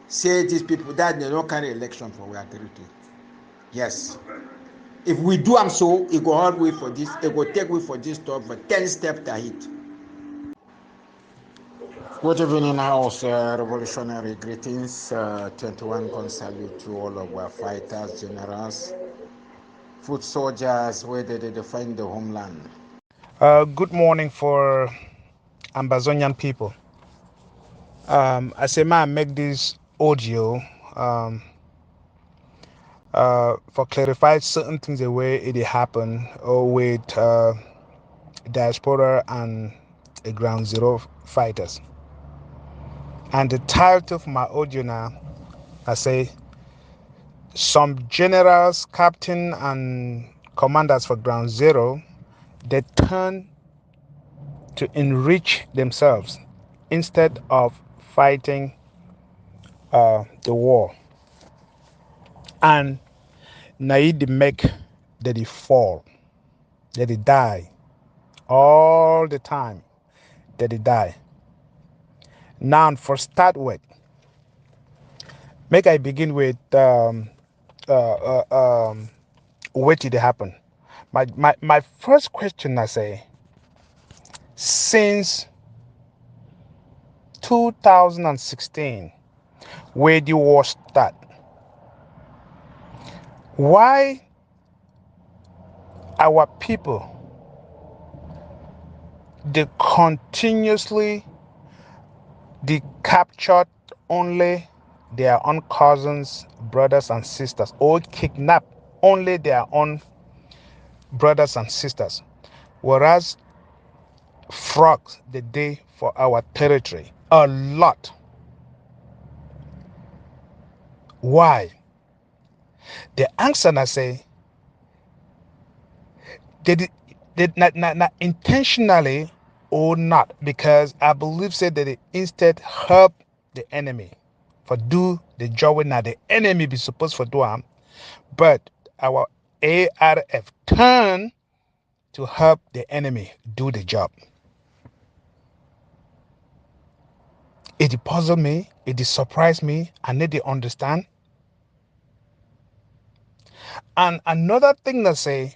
say these people that they don't carry election for our territory. Yes. If we do them so, it go hard way for this, it go take way for this stuff for 10 steps to hit. Good evening, house revolutionary greetings. 21 con salute to all of our fighters, generals, foot soldiers, where they defend the homeland. Good morning for Ambazonian people. I say, man, make this audio for clarify certain things the way it happen or with diaspora and ground zero fighters. And the title of my audio now, I say, some generals, captain, and commanders for ground zero, they turn to enrich themselves instead of fighting the war, and now they make that they fall, that they die all the time, that they die. Now, for start with, make I begin with what did happen. My first question, I say, since 2016, where the war start, why our people they continuously they captured only their own cousins, brothers and sisters, or kidnap only their own brothers and sisters, whereas frogs the day for our territory a lot. Why? The answer I say they did not intentionally or not, because I believe said that they instead help the enemy for do the job when the enemy be supposed for do am, but our ARF turn to help the enemy do the job. It puzzle me, it surprised me, I need to understand. And another thing that say,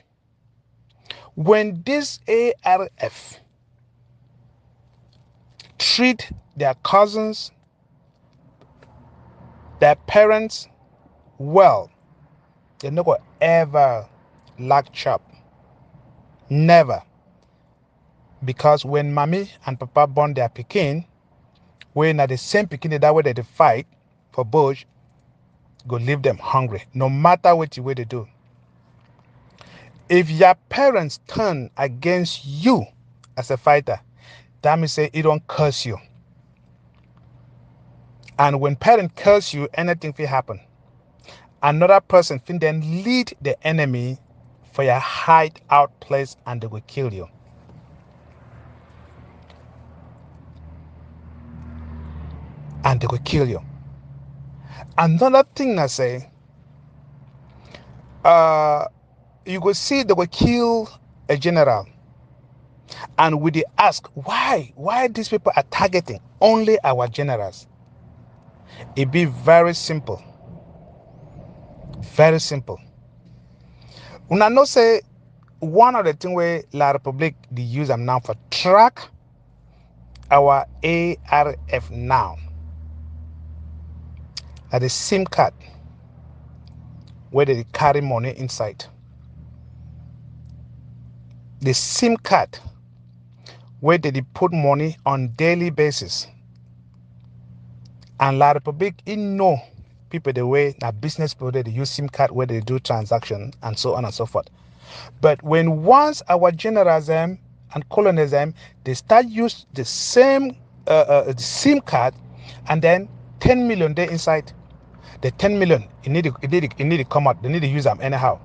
when this ARF treat their cousins, their parents well, they never ever lack chop. Never. Because when mommy and papa born their pikin, when at the same pikin that way they fight for bush, go leave them hungry, no matter what way they do. If your parents turn against you as a fighter, that means say it don't curse you. And when parents curse you, anything will happen. Another person can then lead the enemy for your hideout place and they will kill you. And they will kill you. Another thing I say, you will see they will kill a general. And we they ask, why these people are targeting only our generals? It be very simple. Very simple. Una know say one of the things where La Republic they use them now for track our ARF now. That the SIM card where they carry money inside. The SIM card where they put money on daily basis. And La Republic in no people the way now business people they use SIM card where they do transaction and so on and so forth. But when once our generalism and colonialism they start use the same the SIM card, and then 10 million there inside. The 10 million it need to come out. They need to use them anyhow.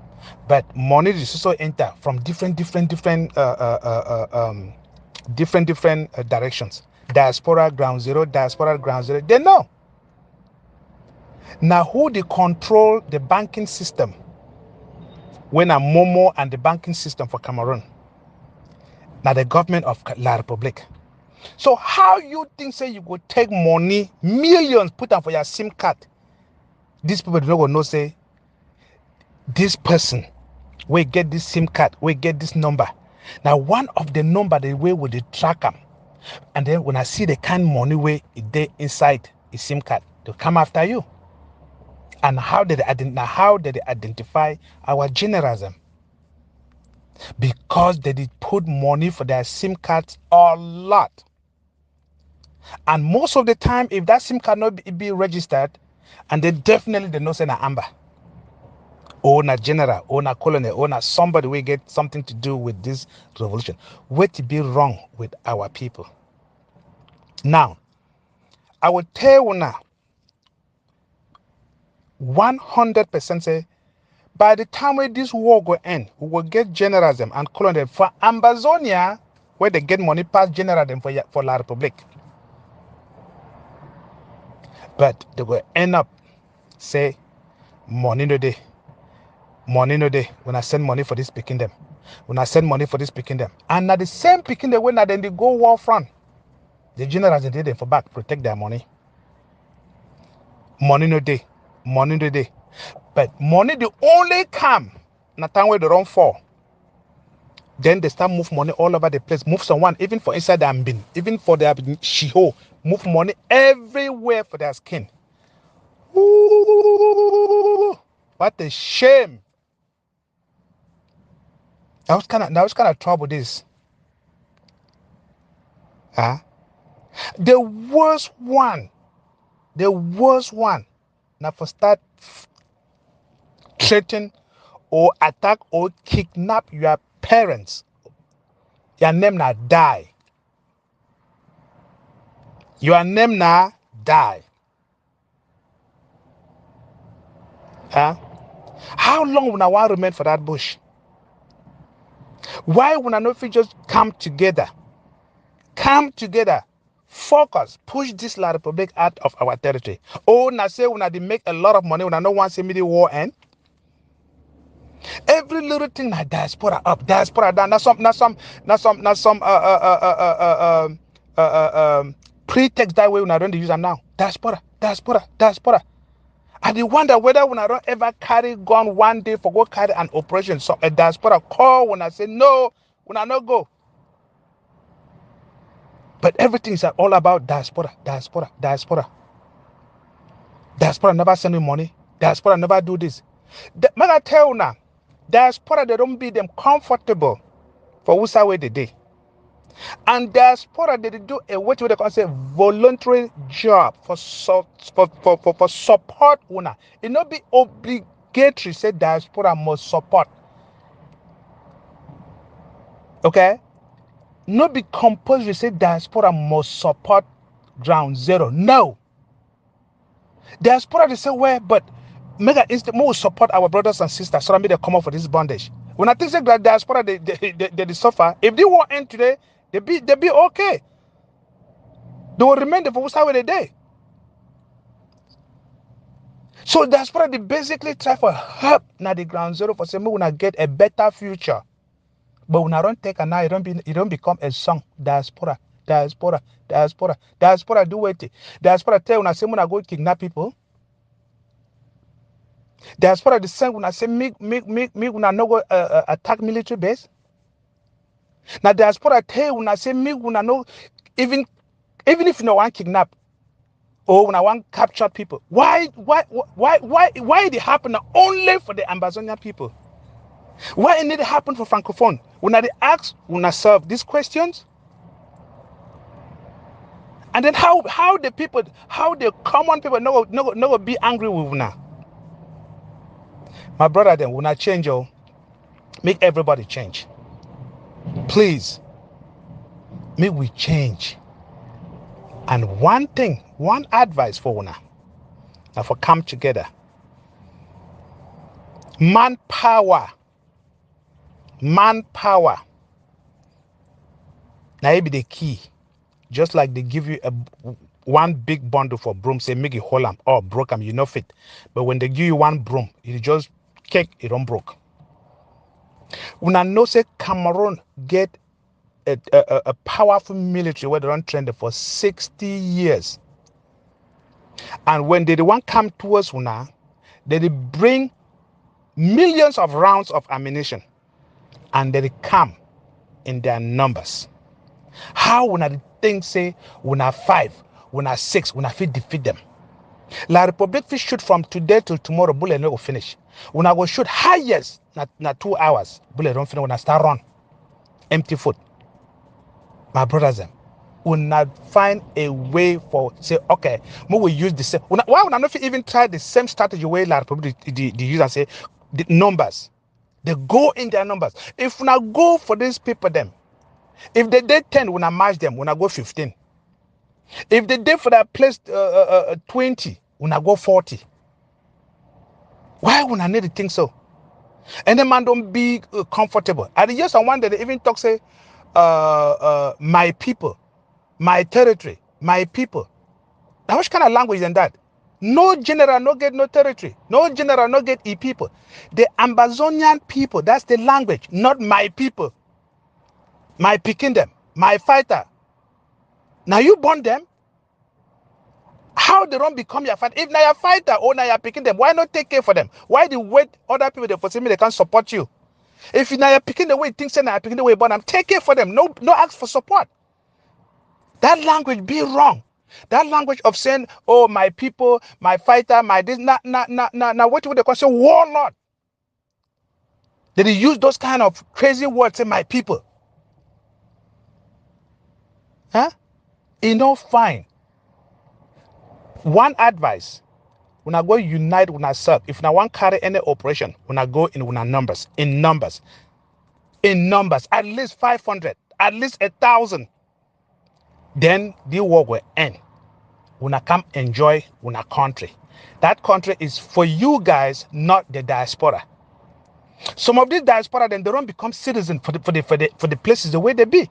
But money is also enter from different directions. Diaspora ground zero. They know. Now who they control the banking system when a Momo and the banking system for Cameroon? Now the government of La Republic. So how you think say you could take money, millions, put them for your SIM card? These people don't know say this person we get this SIM card, we get this number. Now one of the number the way would they track them. And then when I see the kind of money way they inside a SIM card, they'll come after you. And how did they identify our generalism? Because they did put money for their SIM cards a lot. And most of the time, if that SIM card not be registered, and they know say na amber, or na general, or na colonel, or na somebody will get something to do with this revolution. What to be wrong with our people? Now, I will tell you now, 100% say, by the time where this war go end, we will get generalism and colonialism for Ambazonia, where they get money past generalism for La Republic. But they will end up say, money no day. Money no day. When I send money for this picking them. When I send money for this picking them. And now the same picking them when then they go war front. The generals they did them for back, protect their money. Money no day. Money no day. But money they only come na time where they run for. Then they start move money all over the place. Move someone, even for inside their bin, even for their shiho. Move money everywhere for their skin. Ooh, what a shame. That was kind of trouble this. The worst one now for start threaten or attack or kidnap your parents. Your name now die. Your name now die. How long will I want to remain for that bush? Why would I not just come together? Come together. Focus. Push this La Republic out of our territory. Oh, now say when I make a lot of money, when I don't want to see the war end. Every little thing na diaspora up, diaspora down. Not some pretext that way when I don't use them now. Diaspora. I wonder whether when I don't ever carry gun one day for go carry an operation, so a diaspora call when I say no, when I not go. But everything is all about diaspora. Diaspora never send me money. Diaspora never do this. Man, I tell you now, diaspora they don't be them comfortable for which way they day. And diaspora they do a what they can say voluntary job for support una. It not be obligatory say diaspora must support. Okay? Not be compulsory say diaspora must support ground zero. No. Diaspora they say where, but mega instant more support our brothers and sisters so that they come up for this bondage. When I think that diaspora they suffer, if they won't end today, they be okay. They will remain the for how they day. So diaspora they basically try for help now the ground zero for say we wanna get a better future. But when I don't take an eye, you don't become a song. Diaspora do it. Diaspora tell when I say when I go kidnap people. Diaspora the same when I say me when I no go attack military base. Now diaspora tell when I say me when I know even if you know one kidnap or when I want capture people. Why it happen only for the Ambazonian people? Why it need to happen for Francophone? When I ask, when I solve these questions, and then how the common people no be angry with now. My brother, then when I change, make everybody change. Please, make we change. And one advice for una, now for come together. Manpower. Now it be the key. Just like they give you one big bundle for broom, say make it hold them or broke them, you know fit. But when they give you one broom, it just kick, it don't broke. When I know say Cameroon get a powerful military where they don't train them for 60 years. And when they want come towards una, they bring millions of rounds of ammunition and they come in their numbers. How when I think say when I 5, when I 6, when I fit defeat them? La Republic fit shoot from today till tomorrow, bullet no go finish. When I go shoot highest, not 2 hours, bullet don't finish when I start run. Empty foot. My brothers them will not find a way for say, okay, we will use the same. Why would I not even try the same strategy way La Republic the user say the numbers? They go in their numbers. If we not go for these people them, if they did 10, when I match them, when I go 15. If they did for that place 20, when I go 40. Why would I need to think so? And the man don't be comfortable. And yes, I wonder they even talk say, my people, my territory, my people. Now which kind of language is that? No general no get no territory. No general no get people. The Ambazonian people, that's the language, not my people. My picking them, my fighter. Now you born them. How they don't become your fighter? If now your fighter or now you're picking them, why not take care for them? Why do you wait other people they for me they can't support you? If now you're picking the way things say now you're picking the way, but I'm take care for them. No ask for support. That language be wrong. That language of saying, oh, my people, my fighter, my this, now what would they call say warlord? They use those kind of crazy words, say my people. Huh? Fine. One advice, when I go unite with ourselves, if I want carry any operation, when I go in numbers, at least 500, at least 1,000, then the war will end. When I come enjoy when a country. That country is for you guys, not the diaspora. Some of these diaspora then they don't become citizens for the places the way they be.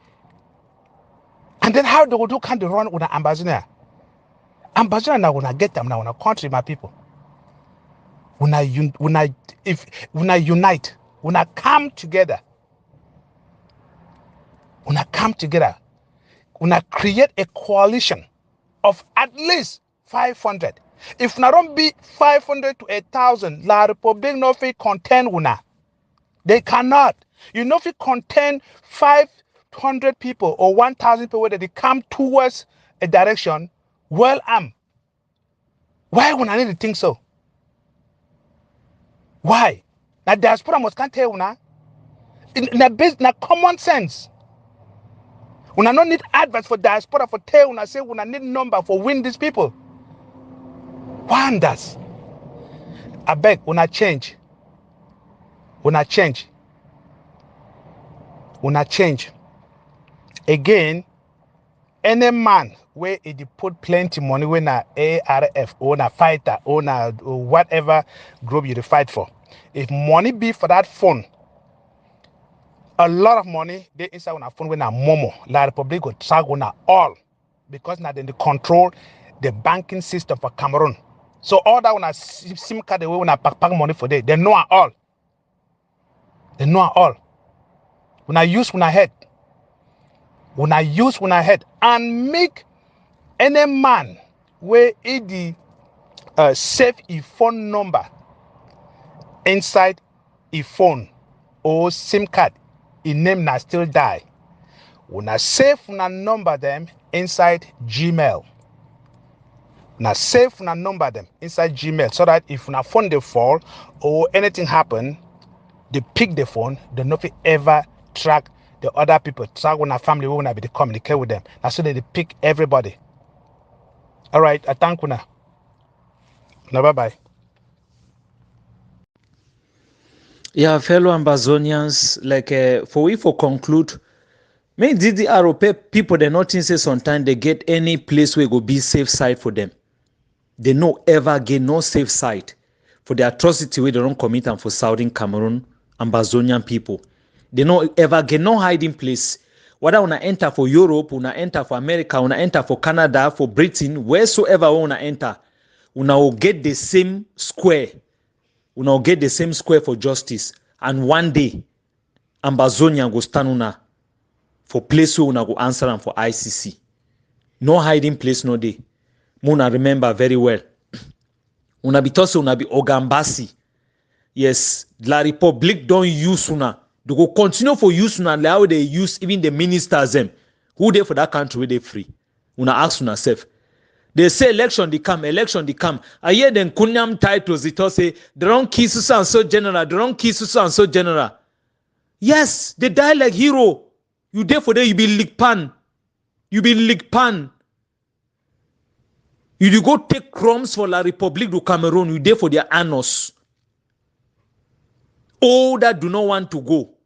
And then how they will do can they run with an Ambazonian? Ambazonian now when I get them now in a country, my people. When I unite, when I come together, when I create a coalition of at least 500. If not don't be 500 to 1,000, La Republic no fit contain una. They cannot. You know if you contain 500 people or 1,000 people that they come towards a direction, well why would I need to think so? Why? Now diaspora must can't tell una. In common sense. Una not need advice for diaspora for tell una say una need number for win these people. Wonders. I beg una change. Again, any man where he put plenty money when a ARF or a fighter or whatever group you fight for. If money be for that phone, a lot of money they inside on a phone when a Momo, La Republic will track on all because now they control the banking system for Cameroon. So all that when a SIM card the way when a pack money for they know all. When I use when I head. And make any man where he save a phone number inside a phone or SIM card, his name na still die. When I save una number them inside Gmail. Now save una number them inside Gmail so that if una phone they fall or anything happen, they pick the phone, they not ever track the other people, track when a family when I be to communicate with them. That's so they pick everybody. All right, I thank you now. Bye bye. Yeah, fellow Ambazonians, like for conclude, may DDR people they not think say sometimes they get any place where go be safe side for them. They no ever get no safe side for the atrocity where they don't commit and for Southern Cameroon, Ambazonian people. They no ever get no hiding place. Whether una enter for Europe, una enter for America, una enter for Canada, for Britain, wheresoever una enter, una will get the same square. Una will get the same square for justice. And one day, Ambazonian go stand una for place where una go answer them for ICC. No hiding place, no day. Muna remember very well. Una be tossed, una be Ogambasi. Yes, La Republic don't use una. They go continue for use una like how they use even the ministers them. Who they for that country where they free? Una ask una self. They say election they come. I hear them kunyam titles it all say they don't kiss so and so general. Yes, they die like hero. You there for there, you be lick pan. You do go take crumbs for La Republique du Cameroon, you there for their annos. All that do not want to go.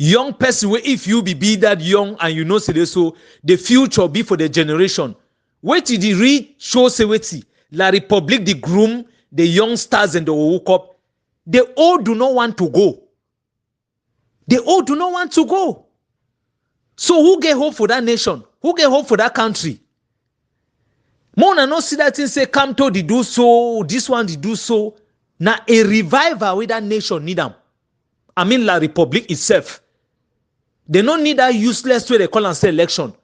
Young person, if you be that young and you know say so, the future be for the generation. Wait till the read show say wait La Republique the groom, the youngsters and the woke up. They all do not want to go. So who get hope for that nation? Who get hope for that country? Mona no see that thing say come to the do so, this one the do so. Now a revival with that nation need them. I mean La Republic itself. They don't need that useless way they call and say election.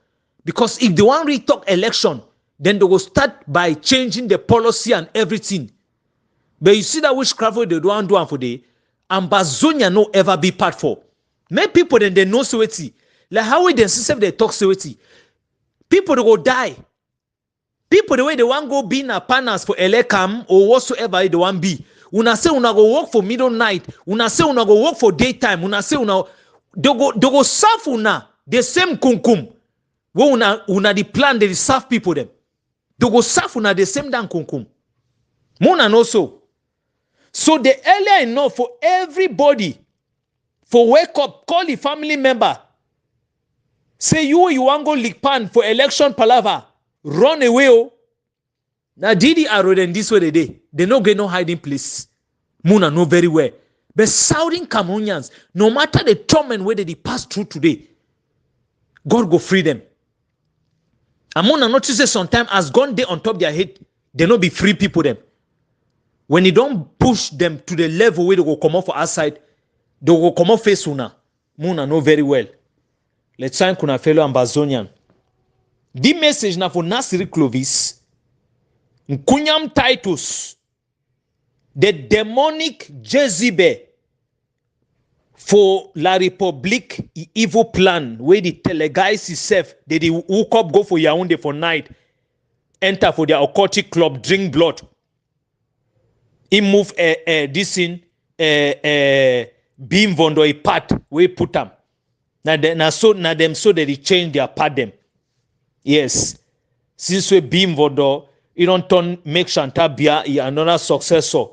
Because if they want to talk election, then they will start by changing the policy and everything. But you see that witchcraft they don't do for the Ambazonian no ever be part for. Many people then they know Soweti. Like how we then system they talk Soweti. People they go die. People the way they want go be in a partners for Elekam or whatsoever they want be. Una say una go work for middle night. Una say una go work for daytime. Una say una they go serve una the same kunkum. Where una the plan they serve people them. They go serve una the same damn kunkum. Mona no so. So the earlier enough for everybody for wake up, call the family member. Say you want go lick pan for election palava. Run away, oh. Now Didi are in this way they no get no hiding place. Muna know very well. But Southern Cameroonians, no matter the torment where they pass through today, God go free them. And Muna notice that sometimes as gone there on top their head, they no be free people them. When you don't push them to the level where they go come out for outside, they go come out face una. Muna know very well. Let's sign kuna fellow Ambazonian. The message na for Nasiri Clovis, Nkunyam Titus, the demonic Jezebel for La Republique, evil plan where the teleguise itself, they hook up, go for Yaoundé for night, enter for their occultic club, drink blood. He move this in beam vondo a part we put them. Now them so that they change their part them. Yes, since we beam vodo, you don't turn make Chantabia another successor.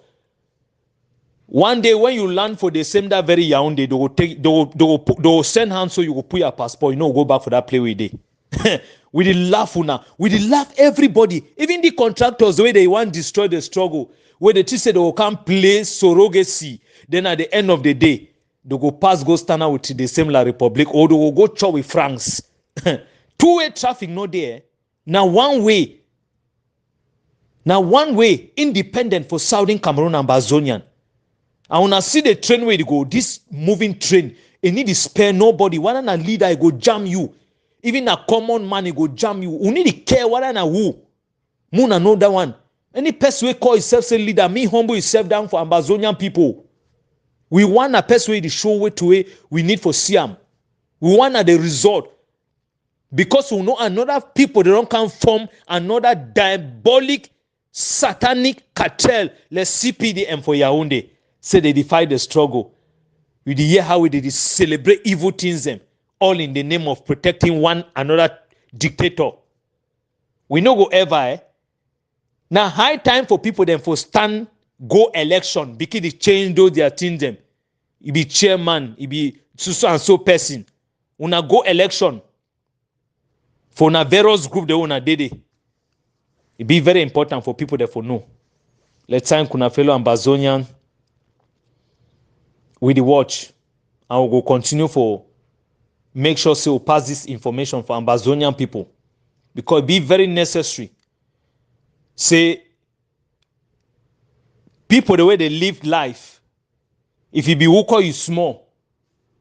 One day when you land for the same that very Yaoundé, they will send hands so you will put your passport. You know, go back for that play with it. We did laugh now. We did laugh everybody, even the contractors the way they want to destroy the struggle. Where they say they will come play surrogacy. Then at the end of the day, they go pass go stand out with the same La Republique or they will go chop with France. Two-way traffic no there. Now one way, independent for Southern Cameroon and Ambazonian. And when I see the train where they go, this moving train, it need to spare nobody. One a leader, I go jam you. Even a common man, he go jam you. You need to care what and who. Muna know that one. Any person who call himself say leader, me humble himself down for Ambazonian people. We want a person to show way to way we need for Siam. We want the result. Because we know another people, they don't come from another diabolic, satanic cartel, like CPDM for Yaoundé. Say they defy the struggle. You hear how they celebrate evil things, them, all in the name of protecting one another dictator. We no go ever, Now high time for people them for stand, go election, because they change those their things them. It be chairman, it be so and so person. Una go election. For na various group they wanna did it. It be very important for people that for know. Let's sign kuna fellow Ambazonian with the watch. And we'll go continue for make sure so we'll pass this information for Ambazonian people. Because it be very necessary. Say people the way they live life. If you be who you small,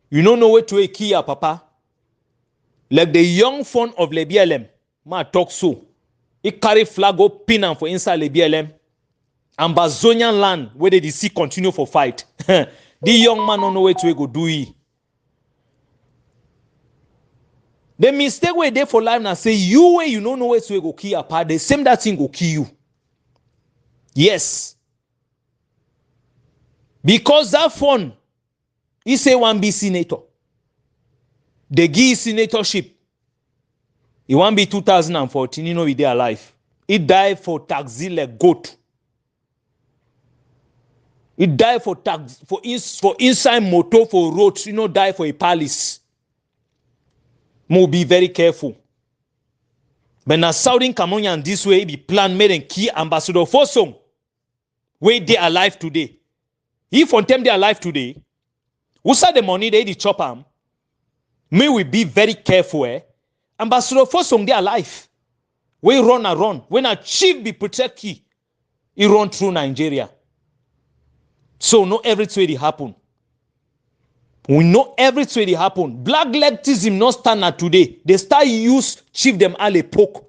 you don't know where to key up, papa. Like the young fun of the BLM, ma talk so. He carry flag go pin am for inside the BLM. Ambazonian land where they see continue for fight. The young man don't know where to go do it. The mistake where they for life now say you where you don't know where to go kill apart. The same that thing go kill you. Yes. Because that fun, he say one be senator. They give senatorship. He won't be 2014, you know, he there alive. He died for taxi like goat. He died for tax for inside motor for roads, you know, die for a palace. Mo be very careful. But now Southern Cameroonian this way be plan made and key ambassador for some. Where they alive today. If on them they alive today, who said the money they chop am? May we be very careful, Ambassador for some they alive. We run and run. When a chief be protect key, he run through Nigeria. So no everything they happen. We know everything they happen. Black leftism not stand at today. They start use chief them alle poke.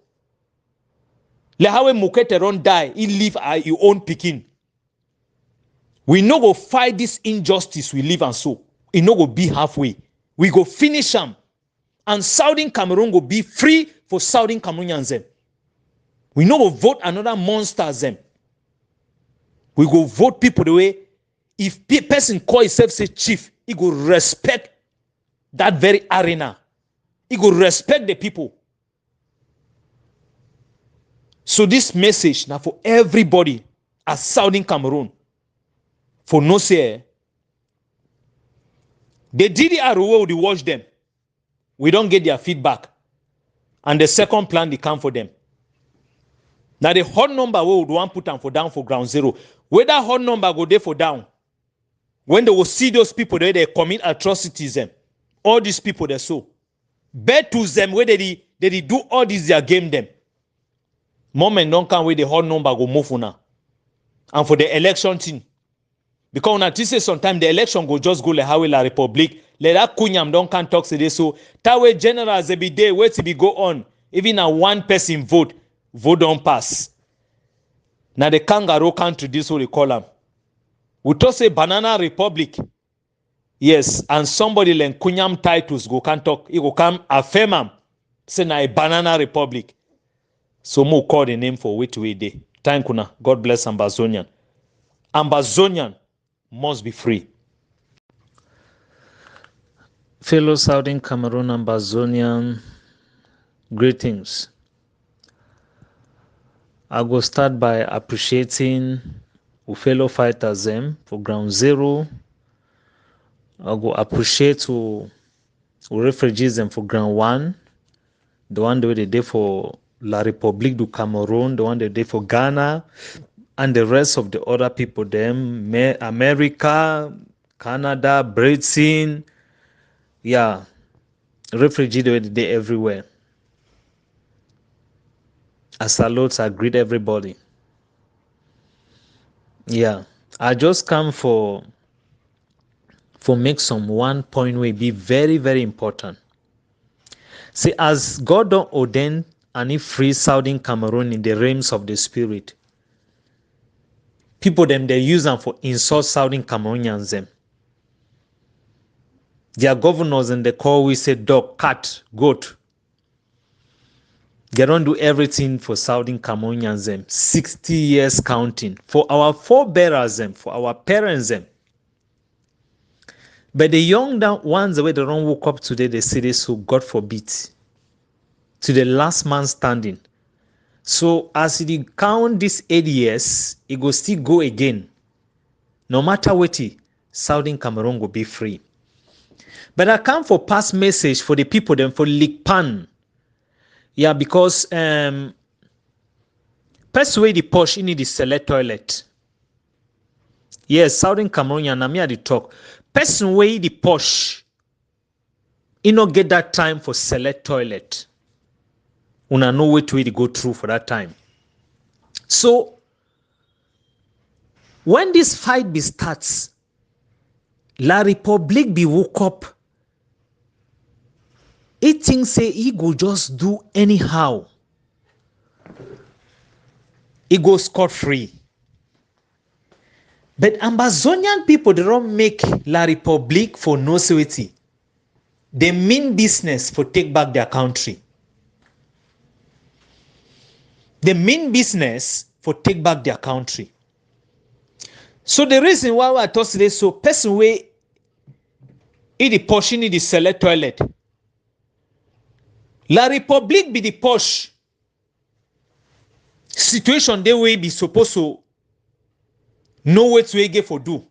Like how when Mokete run die, he live at your own picking. We no go fight this injustice we live and so. It no go be halfway. We go finish them. And Southern Cameroon go be free for Southern Cameroonians them. We no go vote another monsters them. We go vote people the way if person call himself say chief, he go respect that very arena. He go respect the people. So this message now for everybody at Southern Cameroon. For no say, the DDR will watch them. We don't get their feedback. And the second plan they come for them. Now the hot number we would want put them for down for ground zero. Where that hot number go there for down. When they will see those people there, they commit atrocities them. All these people they so. Bet to them where they do all this their game them. Moment don't come where the hot number go move now. And for the election thing. Because when I say sometimes the election go just go like how la Republic. Let that kunyam don't can talk today. So that way generals they be there, wait to be go on. Even a one person vote don't pass. Now the kangaroo country, this what they call them. We talk say banana republic. Yes, and somebody like kunyam titles go can talk. He go come affirm them. Say na a banana republic. So mo call the name for which way day. Thank you. God bless Ambazonian. Ambazonian must be free. Fellow Southern Cameroon Ambazonian, greetings. I go start by appreciating our fellow fighters them for ground zero. I go appreciate our refugees them for ground one. The one that they did for La République du Cameroun, the one they did for Ghana, and the rest of the other people them, America, Canada, Britain, yeah, refugees they everywhere. I salute, I greet everybody. Yeah, I just come for make some one point will be very, very important. See, as God don't ordain any free Southern Cameroon in the realms of the spirit, people them they use them for insult Southern Cameroonians them. Their governors and they call we say dog, cat, goat. They don't do everything for Southern Cameroonians them. 60 years counting. For our forebearers them, for our parents them. But the young ones the way they don't woke up today, they say this, so God forbid. To the last man standing. So as you count these 8 years, it will still go again. No matter what, Southern Cameroon will be free. But I come for pass message for the people them for Likpan. Yeah, because person way the push in the select toilet. Yes, Southern Cameroonian, I'm here to talk. Person way the push, you no get that time for select toilet. Una know what way to go through for that time. So when this fight be starts, La République be woke up. He thinks say he go just do anyhow. He go scot-free. But Ambazonian people, they don't make La République for no security. They mean business for take back their country. They mean business for take back their country. So the reason why I thought today, so person way in the portion in the select toilet. La République be the posh situation they will be supposed to know what to get for do.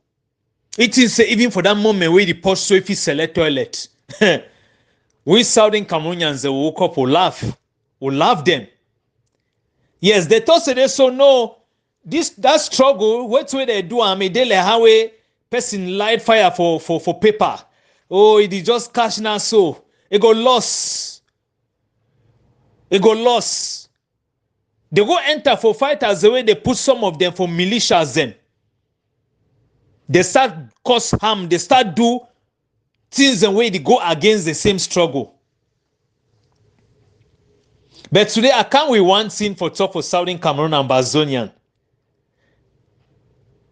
It is even for that moment where the posh so if you select toilet. We Southern Cameroonians they woke up or laugh them. Yes, they thought they so no that struggle what way they do they like how a person light fire for paper. Oh, it is just cash now so it go loss. It go loss. They go enter for fighters the way they put some of them for militias them. They start cause harm. They start do things the way they go against the same struggle. But today I can't wait one thing for top for Southern Cameroon and Ambazonian.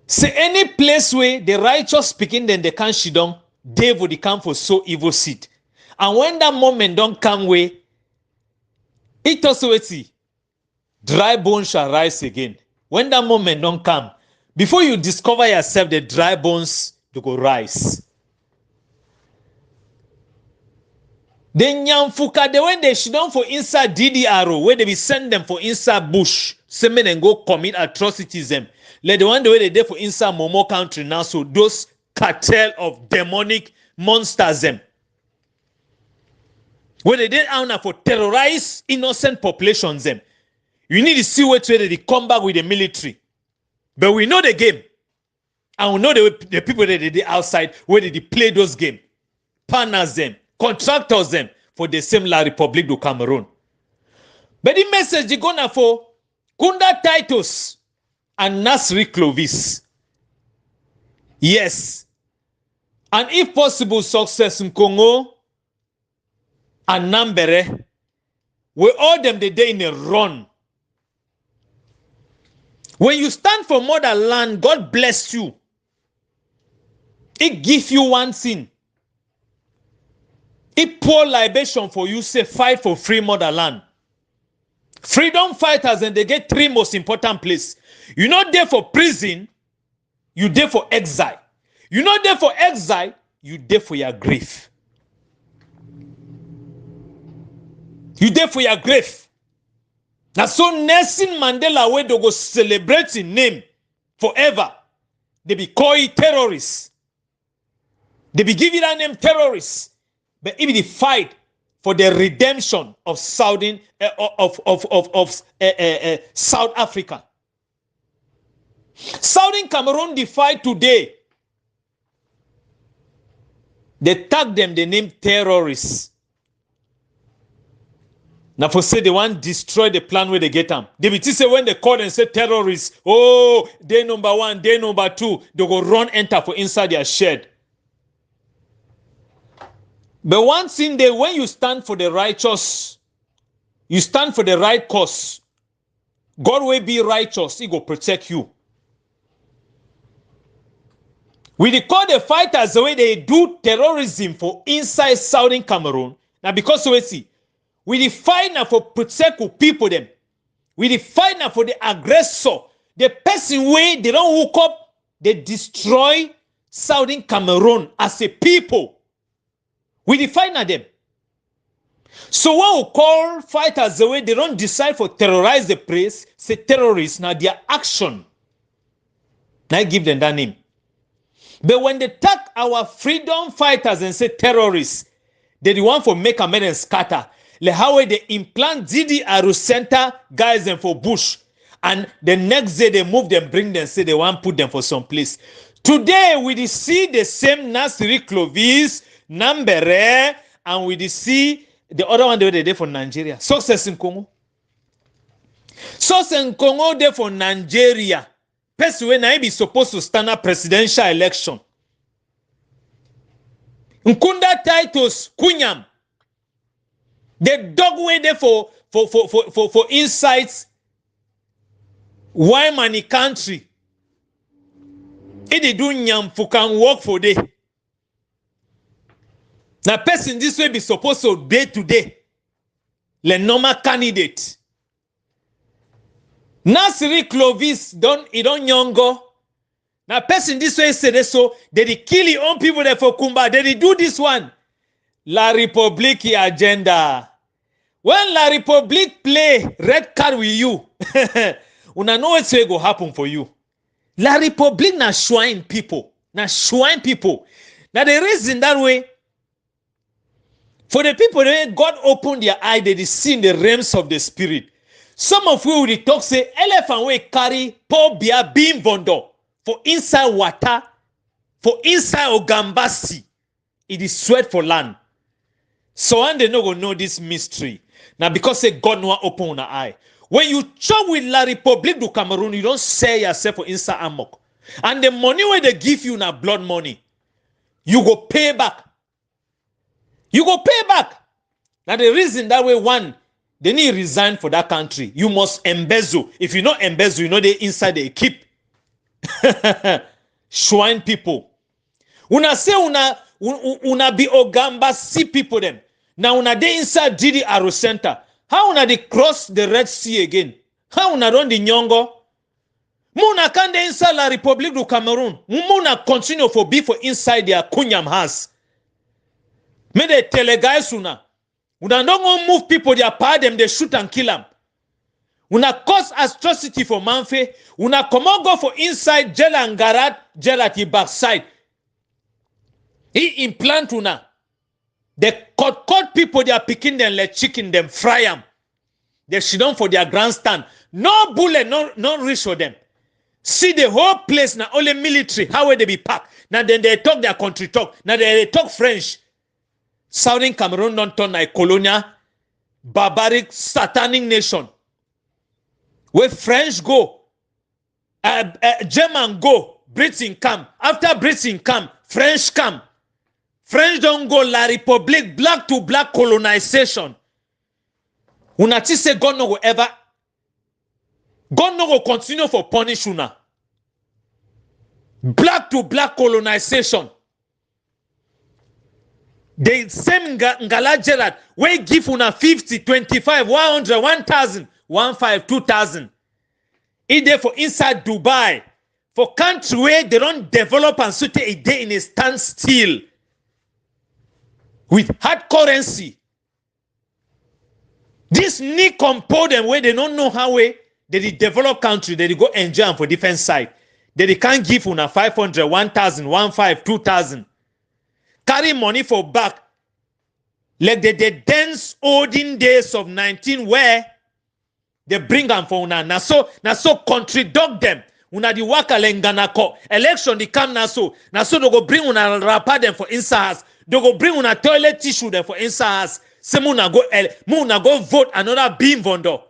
Say any place where the righteous speaking, then they can't shit down, they will come for so evil seed. And when that moment don't come way, it also see dry bones shall rise again. When that moment don't come, before you discover yourself, the dry bones to go rise. The nyamfuka, the when they shit down for inside DDRO, where they be send them for inside bush, send them and go commit atrocities them. Like the one the way they did for inside Momo country now, so those cartel of demonic monsters them. Where they did honor for terrorize innocent populations them. You need to see where they come back with the military. But we know the game. And we know the people that they did outside where they play those games. Partners them, contractors them for the same La Republic du Cameroon. But the message they gonna for Kunda Titus and Nasri Clovis. Yes. And if possible, success in Congo and Nambere, we all them the day in a run. When you stand for motherland, God bless you. It give you one thing. It pour libation for you, say fight for free motherland. Freedom fighters, and they get three most important places. You're not there for prison, you're there for exile. You're not there for exile, you're there for your grief. You're there for your grief. Now, so Nelson Mandela, where they go celebrate his name forever, they be called terrorists. They be giving that name terrorists. But if they fight for the redemption of South Africa, Southern Cameroon defied today. They tag them the name terrorists. Now for say they want to destroy the plan where they get them. They be say when they call and say terrorists, oh, day number 1, day number 2, they go run enter for inside their shed. But one thing they, when you stand for the righteous, you stand for the right cause, God will be righteous, he go protect you. We call the fighters the way they do terrorism for inside Southern Cameroon. Now because we see, we fight now for protect people them. We fight now for the aggressor. The person way they don't hook up, they destroy Southern Cameroon as a people. We fight now them. So when we call fighters the way they don't decide for terrorize the place, say terrorists, now their action. Now I give them that name. But when they tag our freedom fighters and say terrorists, they the one for make a man and scatter. Like how they implant DDR center guys and for bush. And the next day they move them, bring them, say they want to put them for some place. Today we see the same Nasri Clovis, Nambere, and we see the other one they did for Nigeria. Success in Congo. Success in Congo there for Nigeria. Person when I be supposed to stand up presidential election. Nkunda Titus Kunyam. The dog way there for insights. Why money country? It they do nyam fukan work for day. Now person this way be supposed to day to day. The normal candidate. Nasri Clovis don't younger. Now person this way say this so they kill your own people there for Kumba. They do this one. La Republique agenda. When La Republique play red card with you, una know what's going to happen for you. La Republique na swine people. Na swine people. Now the reason that way, for the people that God opened their eye, they see in the realms of the spirit. Some of you will talk say, elephant will carry Paul Bia beam bondo for inside water, for inside Ogambasi. It is sweat for land. So and they not gonna know this mystery. Now because say God no open our eye. When you chop with La République du Cameroon, you don't sell yourself for inside amok. And the money where they give you na blood money, you go pay back. You go pay back. Now the reason that way, one, they need resign for that country. You must embezzle. If you not embezzle, you know they inside they keep swine people. Una say una be Ogamba see people them. Now una they inside DDR center. How una they cross the Red Sea again? How una run the Nyongo? Muna can they inside La République du Cameroon. Muna continue for be for inside their Kunyam house. May they tell the guys una don't go move people, they are them, they shoot and kill them. Una cause atrocity for Manfe. Una come on go for inside jail and garat, jail at the backside. He implant una. They cut people, they are picking them like chicken, them fry them. They sit down for their grandstand. No bullet, no reach for them. See the whole place now, only military. How will they be packed? Now then they talk their country talk. Now they talk French. Southern Cameroon don't turn like colonial, barbaric, satanic nation. Where French go, German go, Britain come. After Britain come, French come. French don't go La République, black to black colonization. Unati say God no go ever, God no go continue for punish una. Black to black colonization. The same Ngala Gerard, we give una 50, 25, 100, 1,000, 1,500, 2,000. It there for inside Dubai. For country where they don't develop and suit a day in a standstill. With hard currency. This need compose them where they don't know how they develop country, they go enjoy them for different side. They can't give una 500, 1,000, 1,500, 2,000. Carry money for back. Like the dense olden days of 19 where they bring them for una. Na so country dog them. Una di waka lengana ko. Election di come na so they go bring una wrapper them for inside house. They go bring una toilet tissue them for inside house. Say muna go vote another beam vondo.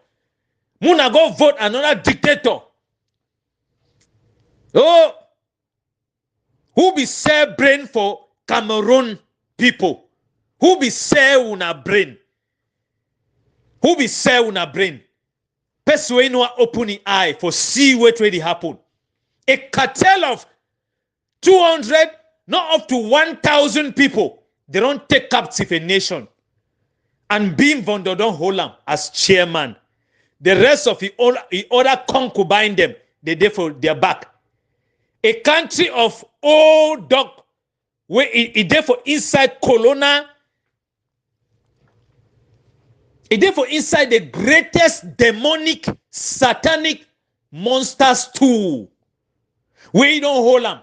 Muna go vote another dictator. Oh, who be sell brain for Cameroon people? Who be sell una brain? Who be sell una brain? Person wey no open the eye for see what really happen. A cartel of 200, not up to 1,000 people. They don't take captive a nation. And Bim Vondo don't hold them as chairman. The rest of the other concubine them, they there for their back. A country of old dog, where it there for inside Colonna. It there for inside the greatest demonic, satanic monsters too. Where you don't hold them.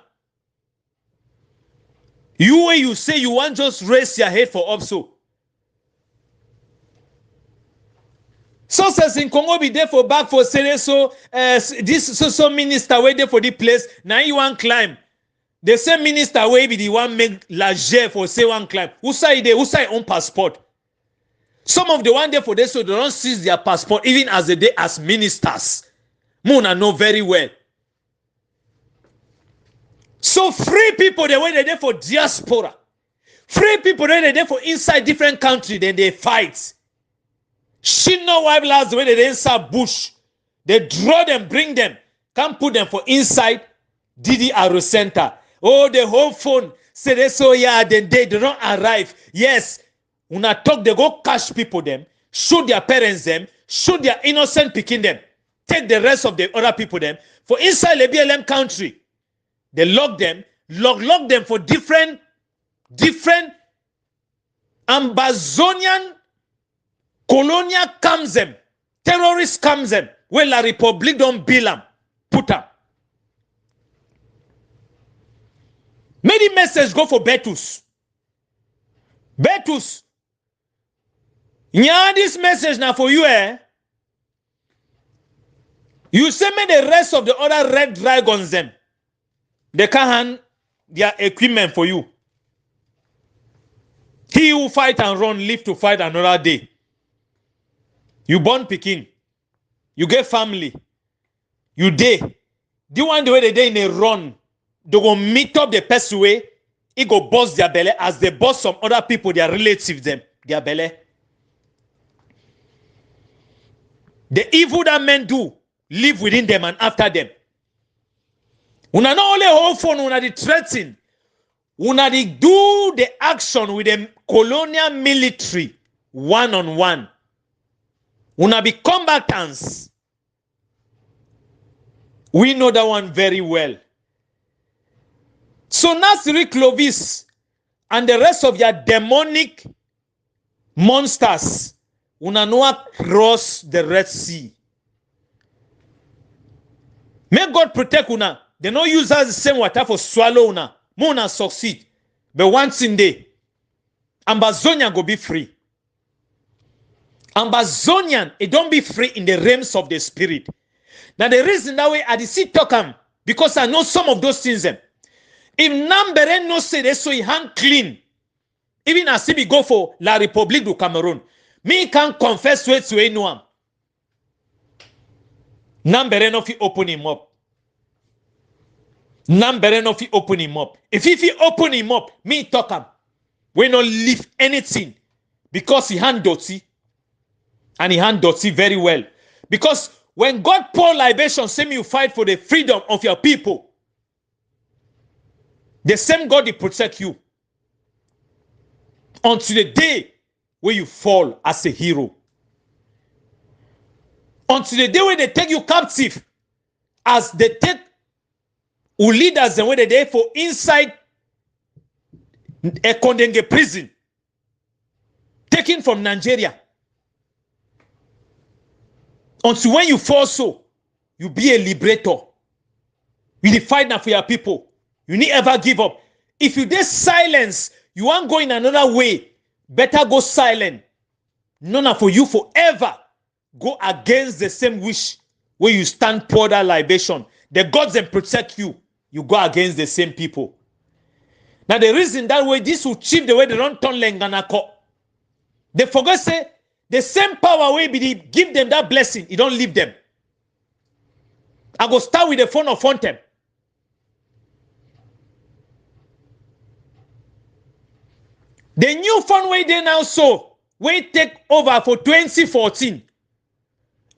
You where you say you want just raise your head for up so. So says in Congo be there for back for say so this so minister wait there for the place. Now you want climb. The same minister way be the one make large for say one climb. Who say they own passport? Some of the one there for this so they don't seize their passport even as they as ministers. Muna know very well. So free people they were there for diaspora. Free people they there for inside different country then they fight. She no wife lads when they inside bush. They draw them, bring them, can't put them for inside DDR center. Oh, the whole phone say they so yeah, then they don't arrive. Yes, when I talk, they go catch people them, shoot their parents them, shoot their innocent picking them, take the rest of the other people them for inside the BLM country. They lock them for different Ambazonian colonial comes them, terrorists comes them, where La République don't bill them, put them. May the message go for Betus. Betus. Yeah, this message now for you, eh? You send me the rest of the other red dragons them. They can't hand their equipment for you. He who fight and run live to fight another day. You born Pekin. you get family, you dey. The one the way they dey in a run, they go meet up the person way, it go bust their belly as they bust some other people, their relatives, them, their belly. The evil that men do, live within them and after them. Una not only hold phone, una the threaten, una the do the action with the colonial military one-on-one. Una be combatants. We know that one very well. So Nasiri Clovis and the rest of your demonic monsters, una know cross the Red Sea. May God protect una. They no use us the same water for swallow una. Muna succeed. But once in day, Ambazonian go be free. Ambazonian, it don't be free in the realms of the spirit. Now the reason that way I see talk because I know some of those things. If Nambere no say they so he hand clean, even as if he go for La République du Cameroon, me can confess to anyone. Nambere no fi open him up. Nambere no fi open him up. If he open him up, me talk him. We no leave anything because he hand dirty. And he hand dirty very well. Because when God pour libation, say you fight for the freedom of your people. The same God will protect you. Until the day where you fall as a hero. Until the day where they take you captive. As they take who leaders and where they for inside a Kondenge prison. Taken from Nigeria. Until when you fall so, you be a liberator. You need fight now for your people. You need ever give up. If you did silence, you want go in another way. Better go silent. None for you forever. Go against the same wish where you stand pour that libation. The gods then protect you. You go against the same people. Now the reason that way this will achieve the way they don't turn Lenganako. They forget say the same power way be give them that blessing. You don't leave them. I go start with the phone of Fontem. The new phone way they now so we take over for 2014.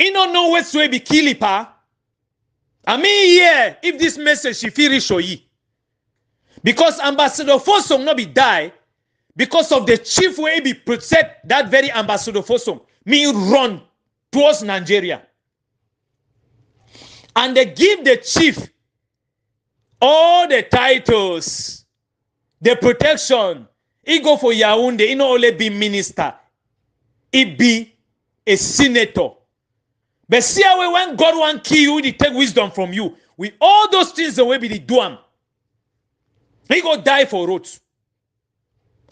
You don't know what's way be Kilipa. I mean, yeah, if this message she feel reach you. Because Ambassador Fosom not be die because of the chief way be protect that very Ambassador Fosom. Me run towards Nigeria. And they give the chief all the titles, the protection. He go for Yaoundé, he not only be minister, he be a senator. But see how when God want kill you, he take wisdom from you. With all those things the way be the do him. He go die for roads.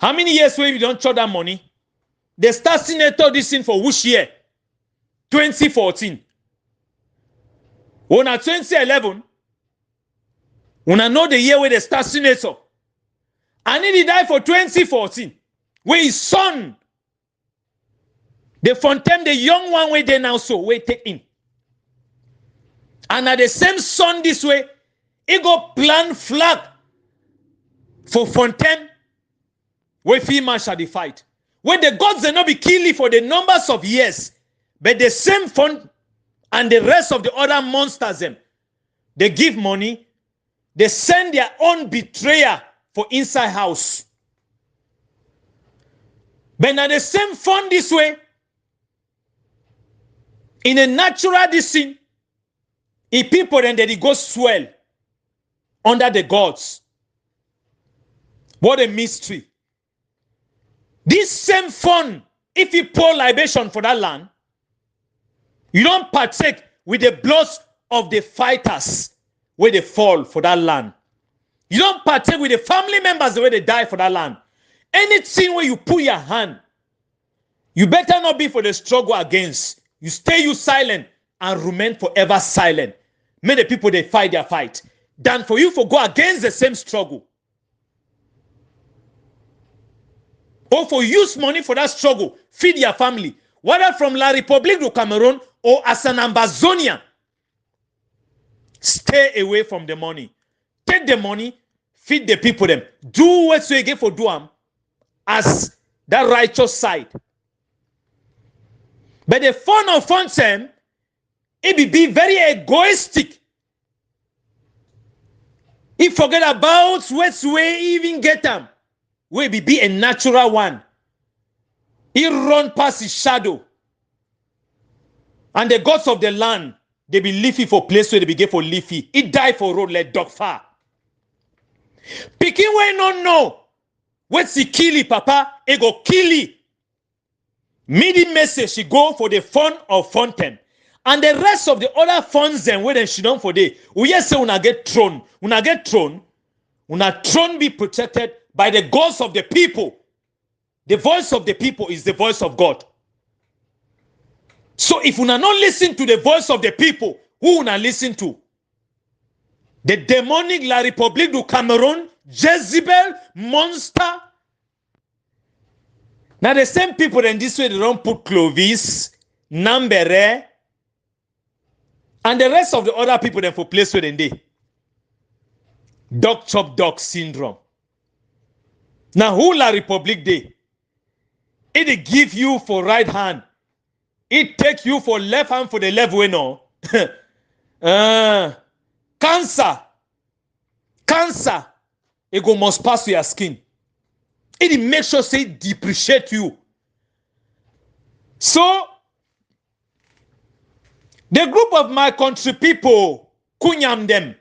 How many years we don't show that money? They start senator this thing for which year? 2014. When at 2011, when I know the year where they start senator. And he died for 2014. Where his son, the Fontem, the young one where they now so, where take in. And at the same son this way, he go plant flag for Fontem, where female shall the fight. Where the gods will not be killing for the numbers of years, but the same fund and the rest of the other monsters them, they give money, they send their own betrayer for inside house. But now the same fund this way, in a natural thing, if people then they go swell under the gods. What a mystery. This same fund, if you pour libation for that land, you don't partake with the blood of the fighters where they fall for that land. You don't partake with the family members the way they die for that land. Anything where you put your hand, you better not be for the struggle against. You stay you silent and remain forever silent. May the people they fight their fight. Than for you for go against the same struggle. Or for use money for that struggle, feed your family. Whether from La République du Cameroon or as an Ambazonian, stay away from the money. Take the money, feed the people them. Do what you get for do as that righteous side. But the fun of fun them, it be very egoistic. He forget about what way even get them. We be a natural one. He run past his shadow. And the gods of the land, they be leafy for place where they be get for leafy. He die for road like dog far. Pikin wey no know. What's he kill papa? He go kill he. Midi message she go for the fun of fountain. And the rest of the other funds then where they she done for day. We yes say una get thrown. Una get thrown. Una throne be protected by the gods of the people. The voice of the people is the voice of God. So if una not listen to the voice of the people, who una listen to? The demonic La République du Cameroon, Jezebel, monster. Now the same people in this way, they don't put Clovis, Nambere, and the rest of the other people then for place where they. Dog chop dog syndrome. Now who La République dey? It give you for right hand. It take you for left hand for the left way no. Cancer. It go must pass to your skin. It make sure say depreciate you. So the group of my country people, kunyam them.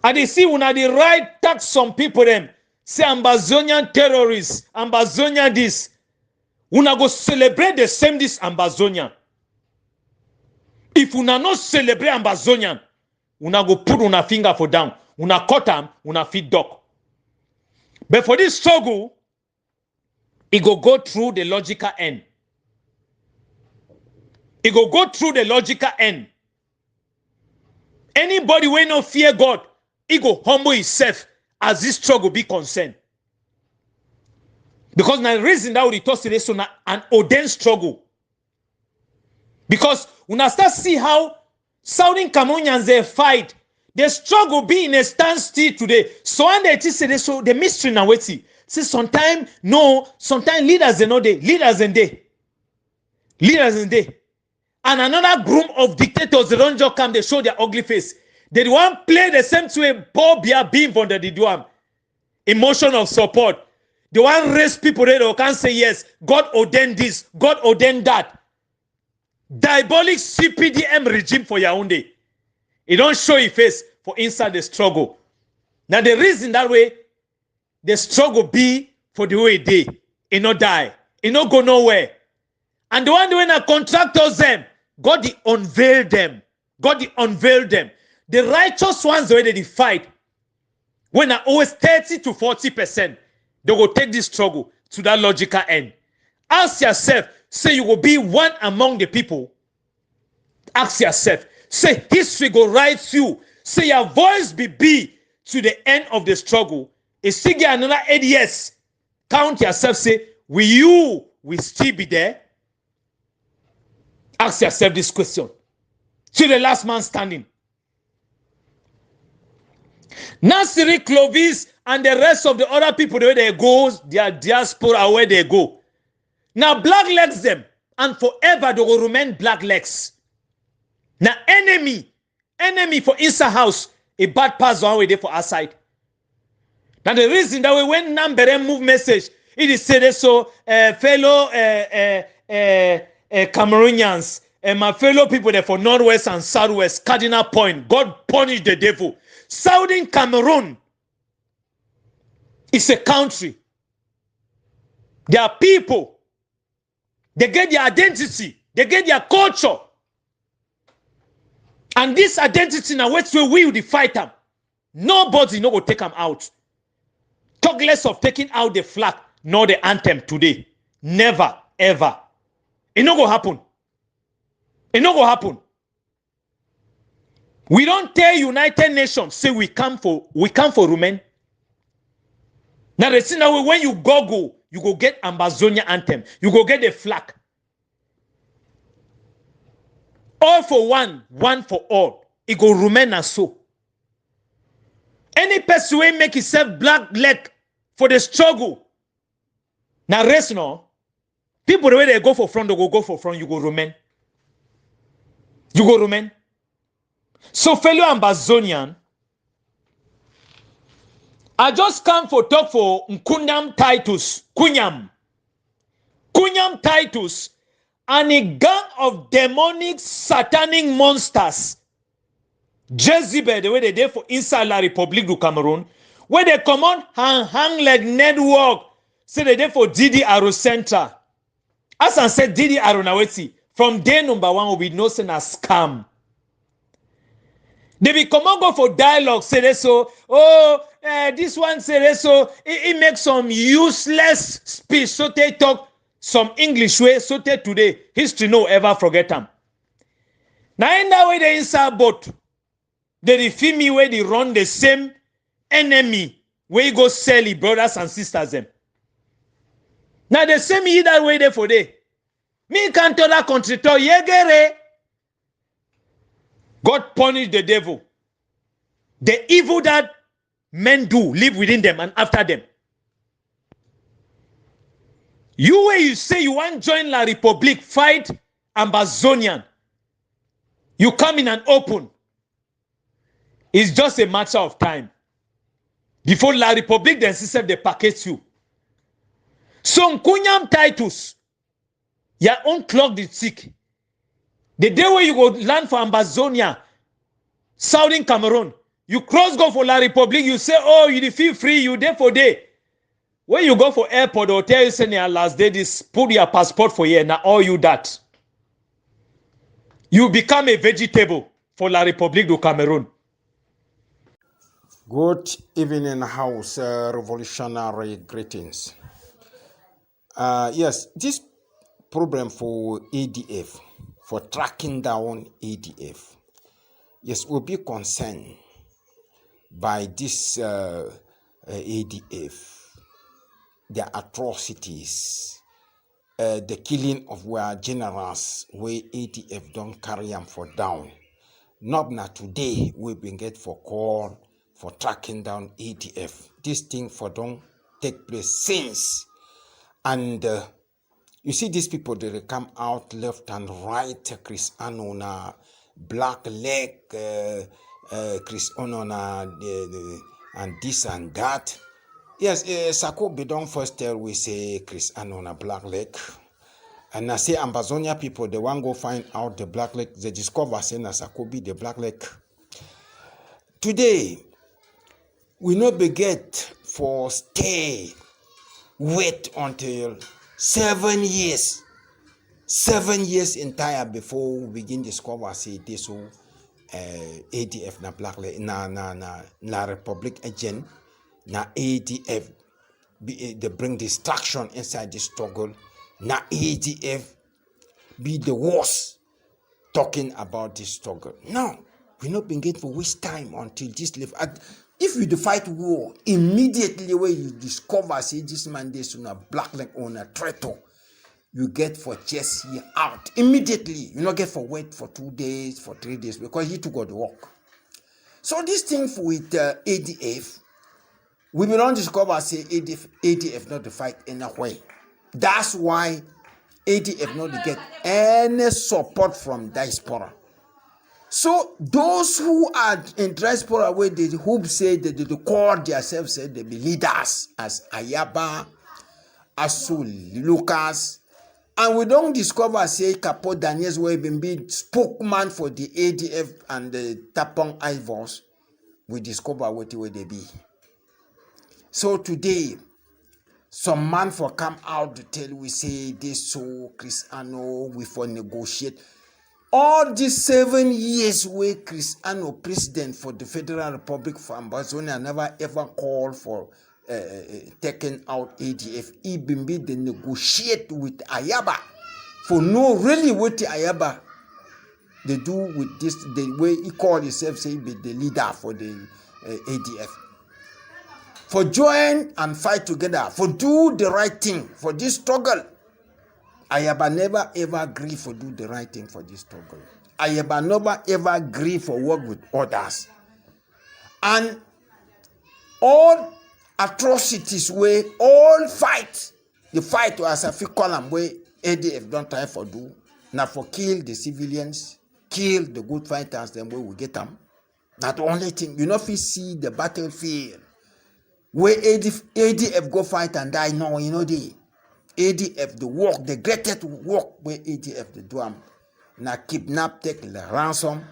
And they see when they right tax some people them. Say Ambazonian terrorists, Ambazonian this. Una go celebrate the same this Ambazonian. If una not celebrate Ambazonian, una go put una finger for down. Una cut them, una feed dog. But for this struggle, it go through the logical end. It go through the logical end. Anybody when no fear God, he go humble himself as this struggle be concerned. Because now the reason that we talk today is an ordained struggle. Because when I start see how Southern Cameroonians they fight, the struggle be in a standstill today. So when they say so the mystery now wait see. Say sometimes leaders they know they leaders and they. And another group of dictators they don't just come, they show their ugly face. They want play the same way Paul Biya being from the Diduam. Emotion of support. They want raise people there who can say yes, God ordained this, God ordained that. Diabolic CPDM regime for Yaoundé. It don't show your face for inside the struggle. Now the reason that way, the struggle be for the way they. It not die. It not go nowhere. And the one when I contractors them, God they unveil them. The righteous ones the way they fight. When I always 30 to 40%, they will take this struggle to that logical end. Ask yourself, say you will be one among the people. Ask yourself, say history will write you. Say your voice be to the end of the struggle. It's still get another 8 years. Count yourself, say, will still be there? Ask yourself this question. To the last man standing. Nasiri, Clovis, and the rest of the other people, the way they go, their diaspora, where they go. Now, black legs them, and forever they will remain black legs. Now, enemy for inside house, a bad pass one way there for outside. Now, the reason that we when Nambere move message, it is said so, fellow Cameroonians, and my fellow people there for Northwest and Southwest, cardinal point, God punish the devil. Southern Cameroon is a country. There are people. They get their identity. They get their culture. And this identity now, what's where we will fight them. Nobody no go take them out. Talk less of taking out the flag, nor the anthem today. Never, ever. It no go happen. We don't tell United Nations, say we come for women. Now the thing that when you Google, you go get Ambazonian anthem. You go get the flag. all for one, one for all. It go remain as so. Any person will make himself black leg for the struggle. Now rest no. People the way they go for front, they go for front, you go remain. You go remain. So fellow Ambazonian, I just come for talk for Nkunyam Titus, Kunyam Titus, and a gang of demonic satanic monsters. Jezebel, the way they did for inside La République du Cameroon, where they come on hang like network, say they did for Didi Aro Center. As I said, Didi Aro Naweti, from day number one will be no sin as scam. They be come on go for dialogue, say they so, this one say they so, it makes some useless speech, so they talk some English way, so they today, history no ever forget them. Now in that way they inside boat, they refuse me where they run the same enemy, where you go sell the brothers and sisters them. Now the same either way there for day. Me can't tell that country to yegere. God punish the devil. The evil that men do live within them and after them. You where you say you want to join La République, fight Ambazonian. You come in and open. It's just a matter of time. Before La République themselves they package you. So Nkunyam Titus, your own clock the sick. The day where you go land for Ambazonia, Southern Cameroon, you cross go for La République, you say, oh, you feel free, you there for day. When you go for airport, they'll tell you, say, your last day, this, put your passport for here, now all you that. You become a vegetable for La République du Cameroon. Good evening, House revolutionary greetings. Yes, this problem for ADF, for tracking down ADF, yes, we'll be concerned by this ADF, the atrocities, the killing of our generals, where ADF don't carry them for down. Not now today, we've been get for call for tracking down ADF. This thing for don't take place since. And you see these people, they come out left and right. Chris Anona, Black Leg, Chris Anona, and this and that. Yes, Sako Bidon first tell we say Chris Anona, Black Leg. And I say Ambazonia people, they want go find out the Black Leg. They discover saying Sako be the Black Leg. Today, we no beget for stay. Wait until 7 years. 7 years entire before we begin discover say this ADF na Black na Republic agent na ADF they bring distraction inside the struggle. Na ADF be the worst talking about this struggle. No, we not begin for waste time until this level. If you fight war, immediately when you discover, say this man is on a Black Leg on a traitor, you get for chase here out. Immediately, you not get for wait for 2 days, for 3 days, because he to go to work. So this thing with ADF, we will not discover, say ADF not to fight in a way. That's why ADF not to get any support from diaspora. So those who are in diaspora where they who say that they call themselves say they be leaders as Ayaba, Asul, Lucas, and we don't discover say Capo Daniels where been be spokesman for the ADF and the Tapong Ivors, we discover what they be. So today, some man for come out to tell we say this so Cristiano we for negotiate. All these 7 years where Cristiano president for the Federal Republic of Ambazonia never ever called for taking out ADF. He been be the negotiate with Ayaba for no really what the Ayaba they do with this the way he called himself say be the leader for the ADF. For join and fight together, for do the right thing for this struggle. Ayaba never ever agree for do the right thing for this struggle. I have never ever agree for work with others. And all atrocities where all fight, the fight as a fi column where ADF don't try for do, now for kill the civilians, kill the good fighters, then where we get them. Not the only thing, you know, if you see the battlefield where ADF go fight and die, no, you know, the ADF, the work, the greatest work where ADF the do them. Now kidnap, take the ransom,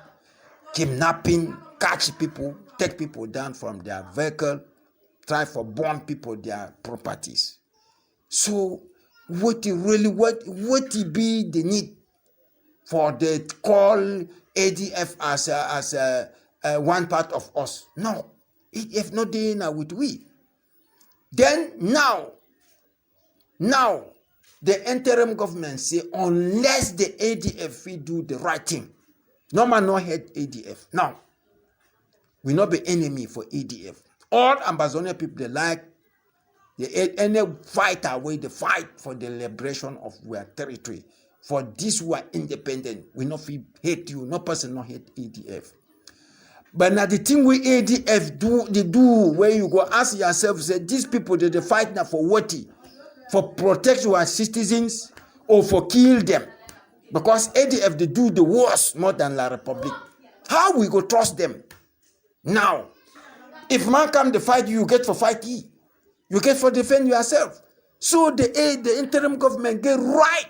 kidnapping, catch people, take people down from their vehicle, try for burn people their properties. So what it be the need for the call ADF as a one part of us? No, ADF not there now with we. Then now the interim government say unless the ADF we do the right thing, no man no hate ADF. Now we not be enemy for ADF. All Ambazonian people they like any fighter way they fight for the liberation of our territory. For this we are independent. We not hate you. No person not hate ADF. But now the thing we ADF do where you go ask yourself, say these people they fight now for what? For protect our citizens or for kill them? Because ADF they do the worst more than La Republic. How we go trust them? Now, if man come to fight you, you get for fight ye. You get for defend yourself. So the interim government get right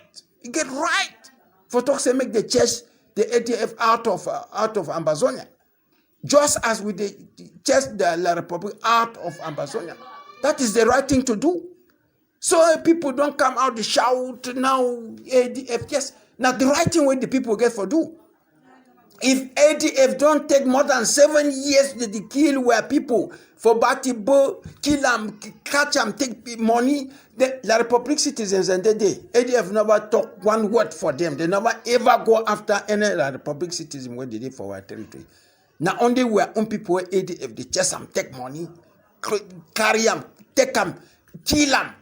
for talk say make the chase the ADF out of Ambazonia. Just as we chase the La Republic out of Ambazonia. That is the right thing to do. So people don't come out to shout now ADF. Yes, now the right thing what the people get for do. If ADF don't take more than 7 years to kill where people for Batibo, kill them, catch them, take money, the La Republic citizens and the day, ADF never talk one word for them. They never ever go after any La Republic citizen when they did for our territory. Now only we are own people where ADF, they chase them, take money, carry them, take them, kill them.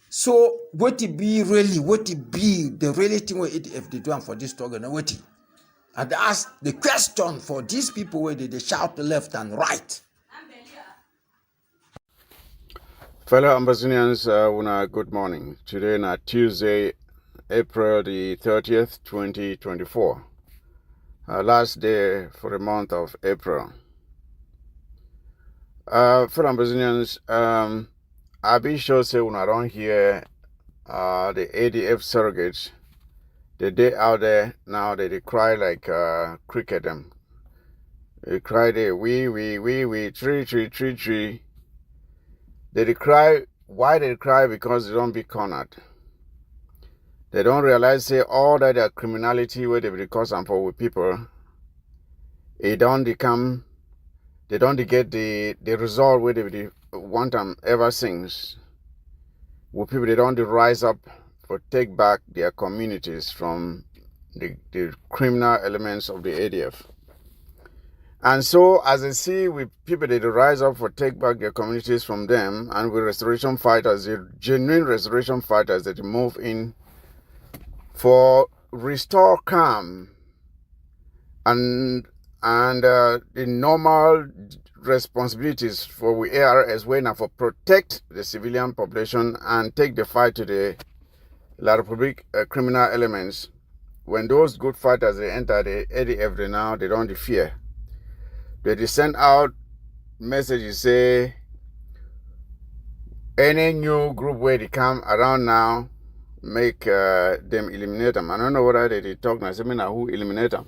So what it be the really thing where ADF they do for this struggle, now what it? And ask the question for these people where they shout left and right. Fellow Ambazonians, good morning. Today is Tuesday, April the 30th, 2024. Last day for the month of April. Fellow Ambazonians, I be sure say when I don't hear the ADF surrogates. They out there now they cry like cricket them. They cry there we tree. They cry. Why they cry? Because they don't be cornered. They don't realize say all that their criminality where they be cause and for with people. They don't get the result where they want them ever since. With people they don't rise up for take back their communities from the criminal elements of the ADF. And so as I see with people that rise up for take back their communities from them, and with restoration fighters, the genuine restoration fighters that move in for restore calm and the normal responsibilities for we are as well now for protect the civilian population and take the fight to the La Republic criminal elements. When those good fighters they enter the ADF they don't fear. They send out messages say any new group where they come around now make them eliminate them. I don't know whether they talk now. Say me now who eliminate them.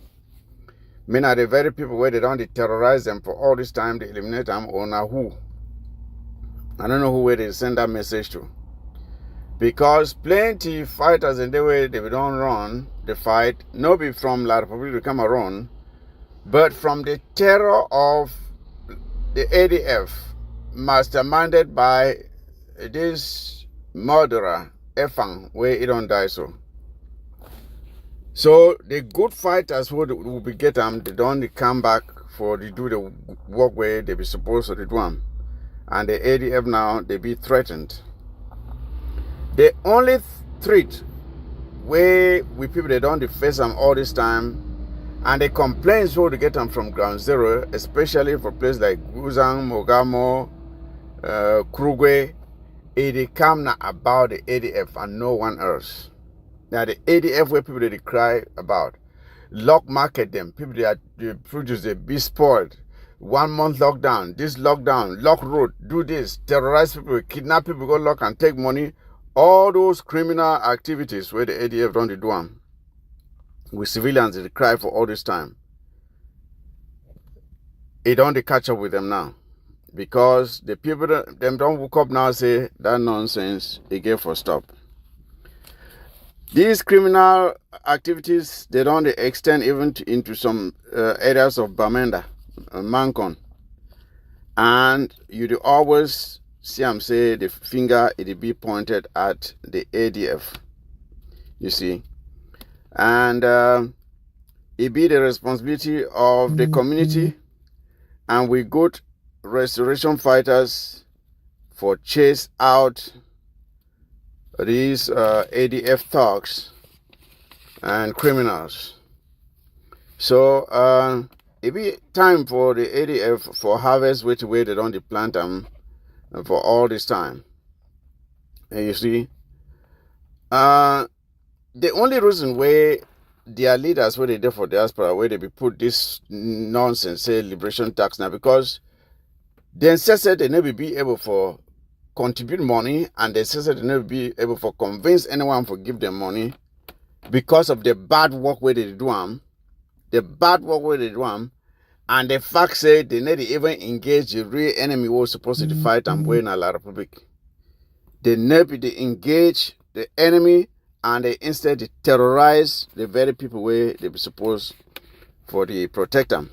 Me now the very people where they don't terrorize them for all this time they eliminate them or now who. I don't know who where they send that message to. Because plenty fighters in the way they don't run the fight, not be from La Republic to come around, but from the terror of the ADF, masterminded by this murderer, Efang, where he don't die so. So the good fighters who be get them, they don't come back for to do the work where they be supposed to do them. And the ADF now, they be threatened. The only threat where we people they don't face them all this time And the complaints will get them from ground zero, especially for places like Guzang, Mogamo, Krugwe. It come now about the ADF and no one else. Now the ADF where people they cry about, lock market them, people they produce they be spoiled. 1 month lockdown, this lockdown, lock road, do this, terrorize people, kidnap people, go lock and take money. All those criminal activities where the ADF don't do them. With civilians they cry for all this time. It don't catch up with them now. Because the people them don't wake up now and say that nonsense again for stop. These criminal activities they don't extend even into some areas of Bamenda, Mancon, and you do always see them say the finger it be pointed at the ADF. You see, and it be the responsibility of the community, and we got restoration fighters for chase out these ADF thugs and criminals. So it be time for the ADF for harvest which way they don't plant them for all this time. And you see, the only reason where their leaders where they did for diaspora where they be put this nonsense say liberation tax now because then said they never be able for contribute money and they said they never be able for convince anyone for give them money because of the bad work where they do them, and the fact say they never even engage the real enemy who was supposed to fight and win a La Republic. They never they engage the enemy and they instead they terrorize the very people where they be supposed for the protect them.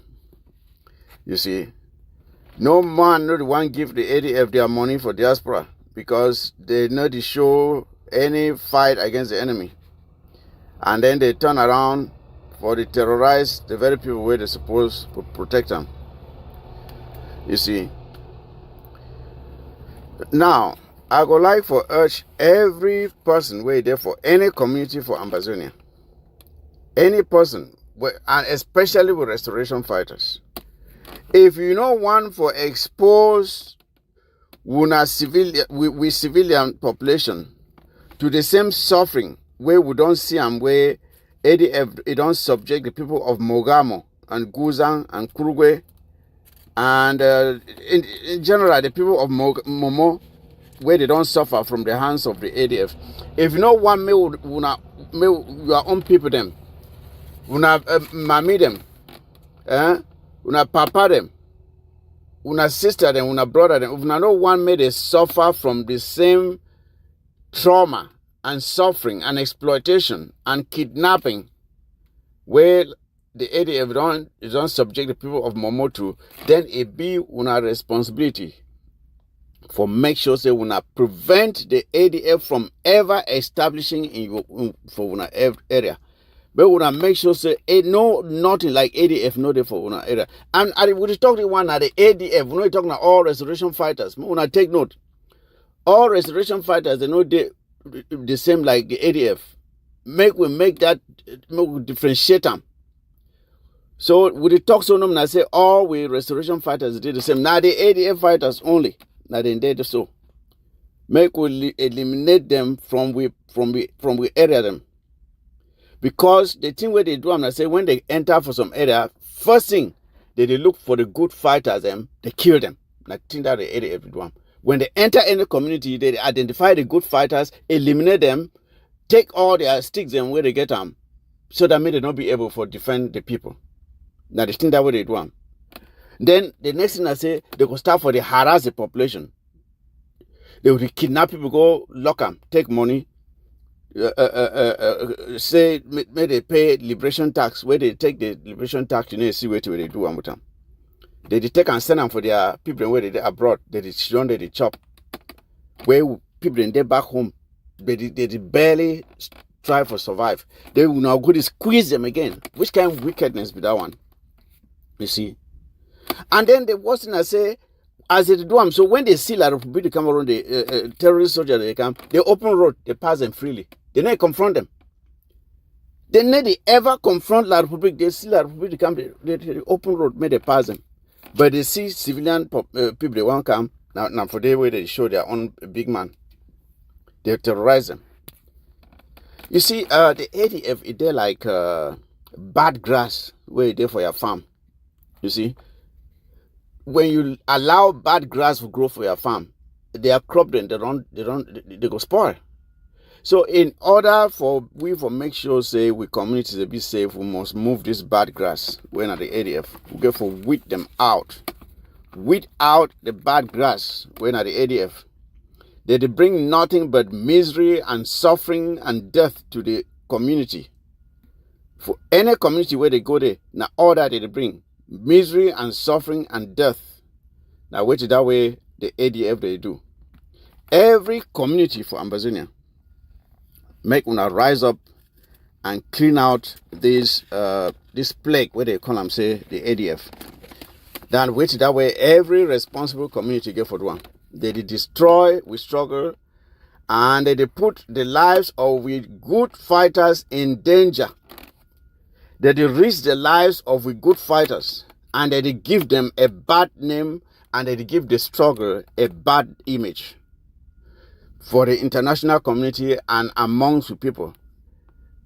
You see. No man not one give the ADF their money for diaspora because they not show any fight against the enemy. And then they turn around for the terrorize the very people where they supposed to protect them. You see. Now, I would like for urge every person where there for any community for Ambazonia. Any person, and especially with restoration fighters. If you know one for expose we civilian population to the same suffering where we don't see them where ADF it don't subject the people of Mogamo and Guzang and Krugwe and in general the people of Momo where they don't suffer from the hands of the ADF. If you know one may your own people them, una mommy them, una papa them, una sister them, una brother them. If no one may they suffer from the same trauma and suffering and exploitation and kidnapping where the ADF don't subject the people of Momo to, then it be una responsibility for make sure say una prevent the ADF from ever establishing in your for una area. But we make sure say no nothing like ADF no there for una area. And we talk to one at the ADF, we're not talking about all restoration fighters. We wanna take note. All restoration fighters they know they the same like the ADF. Make we differentiate them. So we talk so and I say all we restoration fighters did the same. Now the ADF fighters only. Now they did so. Make we eliminate them from we area them. Because the thing where they do them, I say when they enter for some area, first thing they look for the good fighters them, they kill them. Like think that the area everyone. When they enter any community, they identify the good fighters, eliminate them, take all their sticks and where they get them, so that may they not be able to defend the people. Now they think that way they do them. Then the next thing I say, they go start for the harass the population. They will kidnap people, go lock them, take money. Say may they pay liberation tax. Where they take the liberation tax, you know, see where they do them with them. They take and send them for their people where they abroad. They chop. Where people in there back home, they barely try for survive. They will now go to squeeze them again. Which kind of wickedness be that one? You see. And then the worst thing I say, as they do them, so when they see like people come around the terrorist soldiers, they come, they open road, they pass them freely. They never confront them. They never ever confront La Republic. They see La Republic come, the open road, made they pass them. But they see civilian people, they won't come. Now for the way they show their own big man. They terrorize them. You see, the ADF, is there like bad grass where it there for your farm. You see, when you allow bad grass to grow for your farm, their crop then they go spoil. So in order for make sure say we communities to be safe, we must move this bad grass when at the ADF. We go for weed them out. Weed out the bad grass when at the ADF. They bring nothing but misery and suffering and death to the community. For any community where they go there, now all that they bring misery and suffering and death. Now which is that way the ADF they do. Every community for Ambazonia make una rise up and clean out this plague where they call them say the ADF. Then which that way every responsible community get for one. They destroy, we struggle, and they put the lives of we good fighters in danger. They risk the lives of we good fighters, and they give them a bad name, and they give the struggle a bad image for the international community and amongst the people.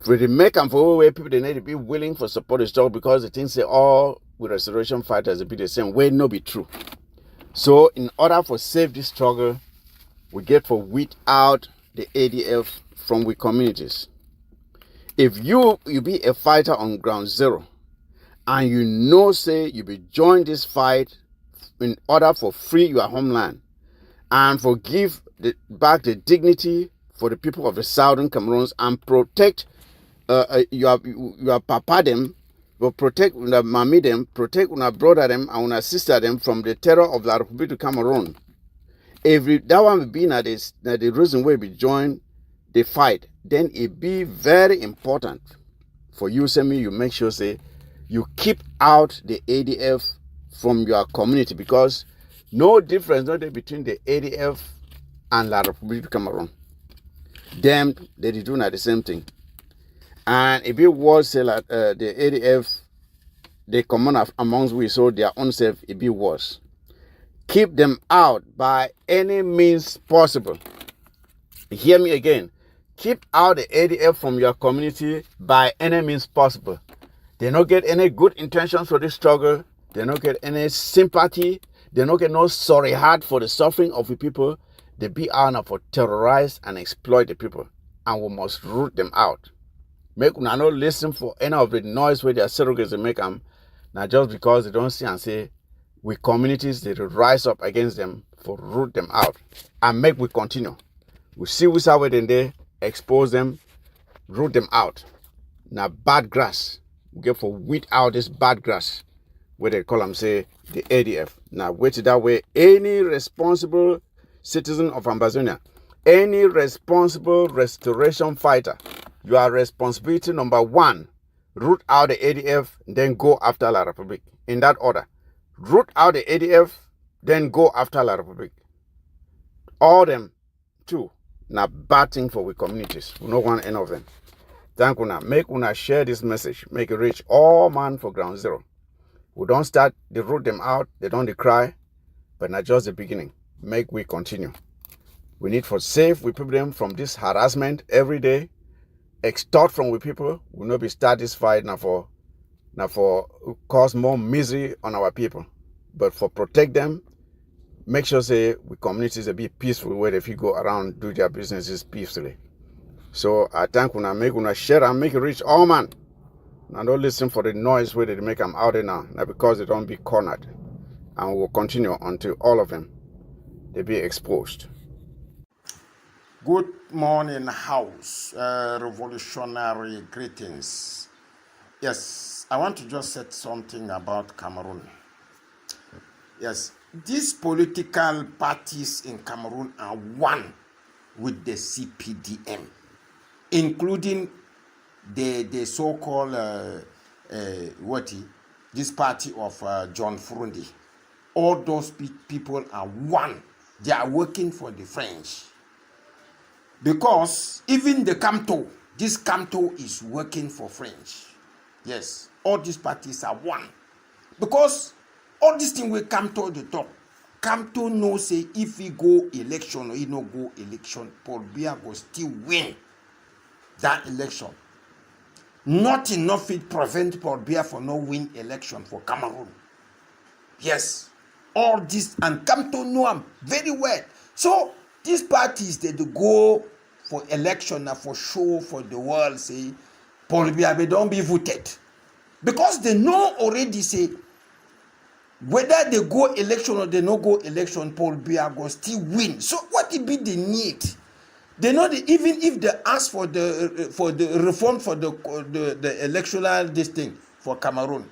For the make and for way people, they need to be willing for support the struggle because the things say all with restoration fighters be the same way, no be true. So in order for save this struggle, we get for weed out the ADF from we communities. If you be a fighter on ground zero and you know say you be join this fight in order for free your homeland and for give back the dignity for the people of the southern Cameroons and protect your papa them, but protect una mommy them, protect una brother them and una sister them from the terror of La Republic to Cameroon. If that one will be the reason why we join the fight, then it be very important for you, Semi, you make sure say you keep out the ADF from your community because no difference not there between the ADF and La Republic of Cameroon. Them, they do not the same thing. And if it was say like the ADF, they common amongst we, so their own self, it be worse. Keep them out by any means possible. Hear me again. Keep out the ADF from your community by any means possible. They don't get any good intentions for this struggle. They don't get any sympathy. They don't get no sorry heart for the suffering of the people. They be out for terrorize and exploit the people. And we must root them out. Make una not listen for any of the noise where their surrogates they make them. Now just because they don't see and say, we communities, they rise up against them for root them out. And make we continue. We see we saw where they expose them, root them out. Now bad grass. We get for weed out this bad grass. Where they call them say the ADF. Now wait that way. Any responsible citizen of Ambazonia, any responsible restoration fighter, your responsibility number one, root out the ADF, then go after La Republic. In that order. Root out the ADF, then go after La Republic. All them two. Now bad thing for we communities. We don't want any of them. Thank you now. Make una share this message. Make it reach all man for ground zero. We don't start, they root them out, they don't cry, but not just the beginning. Make we continue. We need for save we people them from this harassment every day. Extort from we people. We not be start this fight now for cause more misery on our people. But for protect them, make sure say we communities be peaceful where if you go around do their businesses peacefully. So I thank una make una share and make it reach all man. Now don't listen for the noise where they make them out there now because they don't be cornered. And we will continue until all of them they be exposed. Good morning, house. Revolutionary greetings. Yes, I want to just say something about Cameroon. Yes, these political parties in Cameroon are one with the CPDM, including the so-called this party of John Furundi. All those people are one. They are working for the French. Because even the Camto, This Camto is working for French. Yes, all these parties are one. Because all these things will Camto the talk. Camto no say if he go election or he no go election, Paul Biya will still win that election. Not enough it prevent Paul Biya for no win election for Cameroon. Yes, all this and Camto know him very well. So these parties they go for election and for show for the world say Paul Biya they don't be voted because they know already say whether they go election or they no go election, Paul Biya go still win. So what it be the need? They know that even if they ask for the reform for the electoral this thing for Cameroon,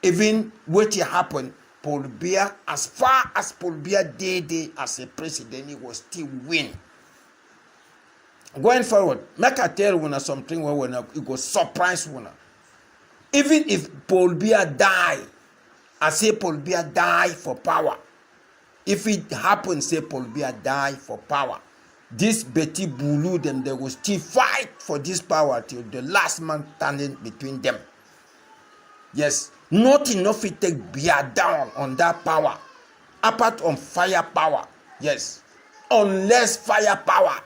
even what happen, Paul Biya, as far as Paul Biya did as a president, he will still win. Going forward, make I tell you something where it go surprise one. Even if Paul Biya die, I say Paul Biya die for power. If it happens, say Paul Biya die for power. This Betty Bulu, them they will still fight for this power till the last man standing between them. Yes, not enough it take Biya down on that power. Apart from firepower, yes. Unless firepower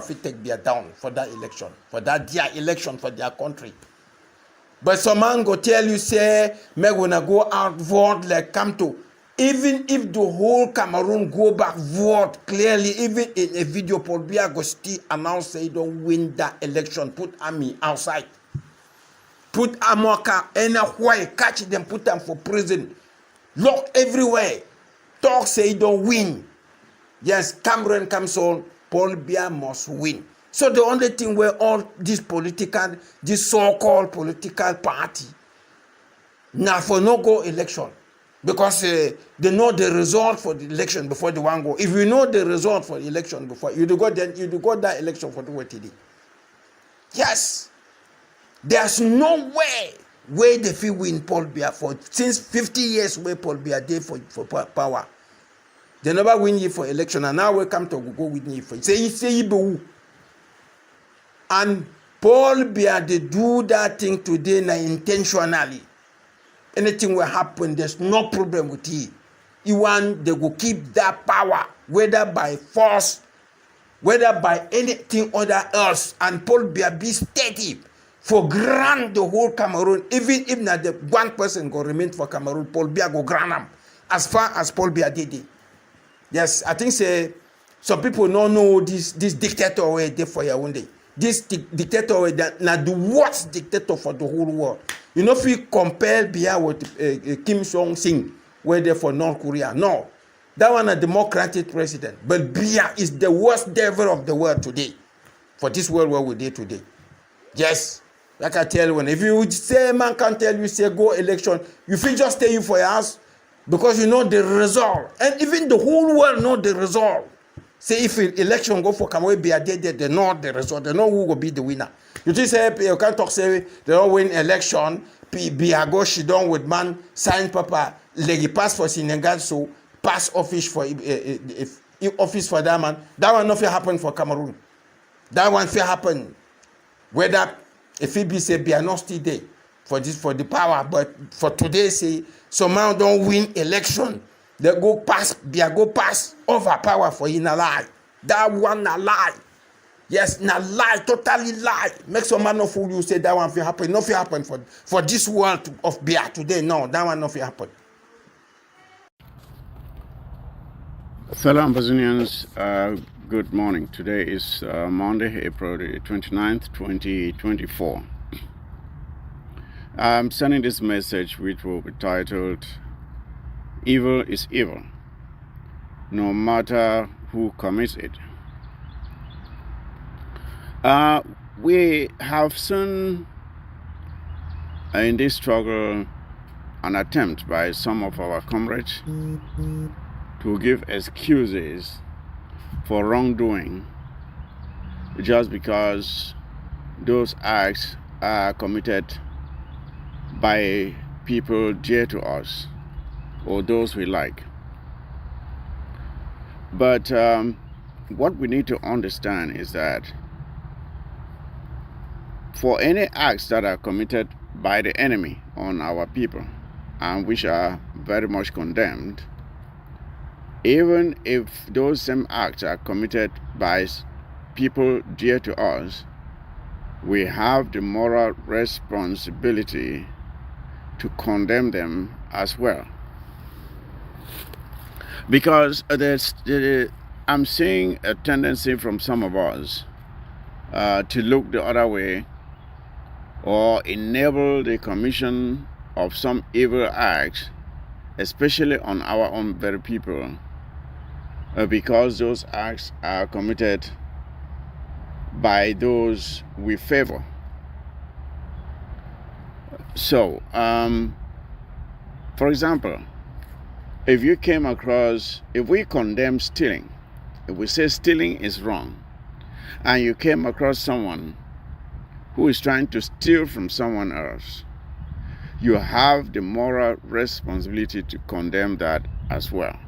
fit take Biya down for that election, for that their election for their country. But some man go tell you, say, me gonna go out vote like Camto. Even if the whole Cameroon go back vote clearly, even in a video, Paul Biya go still announce say he don't win that election. Put army outside. Put Amoka anywhere, catch them, put them for prison. Lock everywhere. Talk say he don't win. Yes, Cameroon comes on, Paul Biya must win. So the only thing where all this so-called political party, now for no go election, because they know the result for the election before the one go. If you know the result for the election before, you do go that election for the way today. Yes, there's no way where they feel win Paul Biya for since 50 years where Paul Biya did for power. They never win you for election, and now we come to go with you for say you. And Paul Biya they do that thing today now intentionally. Anything will happen, there's no problem with it. You want they will keep that power, whether by force, whether by anything other else. And Paul Biya be steady for grant the whole Cameroon. Even if not the one person go remain for Cameroon, Paul Biya go grant them as far as Paul Biya did it. Yes, I think say some people don't know this dictator way there for your own day. This dictator that now the worst dictator for the whole world. You know, if we compare Biya with Kim Jong-un, where they for North Korea. No, that one a democratic president. But Biya is the worst devil of the world today. For this world where we did today. Yes, like I tell you, if you say man can tell you say go election, you feel just stay you for your house because you know the result, and even the whole world know the result. Say if election go for Cameroon, they know the result. They know who will be the winner. You just say you can't talk say they don't win election. Biya go she done with man sign paper. Legi pass for Senegal so pass office for office for that man. That one not happen for Cameroon. That one fair happen. Whether if it be say Biya not still there for this for the power, but for today say some man don't win election. They go pass, Biya go pass over power for in a lie. That one a lie. Yes, na lie, totally lie. Make some man no fool you say that one will happen. Nothing happen for this world of Biya today. No, that one nothing happen. Fellow Ambazonians, good morning. Today is Monday, April 29th, 2024. I'm sending this message which will be titled, Evil is evil, no matter who commits it. We have seen in this struggle an attempt by some of our comrades to give excuses for wrongdoing just because those acts are committed by people dear to us or those we like. But what we need to understand is that for any acts that are committed by the enemy on our people and which are very much condemned, even if those same acts are committed by people dear to us, we have the moral responsibility to condemn them as well. Because I'm seeing a tendency from some of us to look the other way or enable the commission of some evil acts, especially on our own very people, because those acts are committed by those we favor. So, for example, if we condemn stealing, if we say stealing is wrong, and you came across someone who is trying to steal from someone else, you have the moral responsibility to condemn that as well.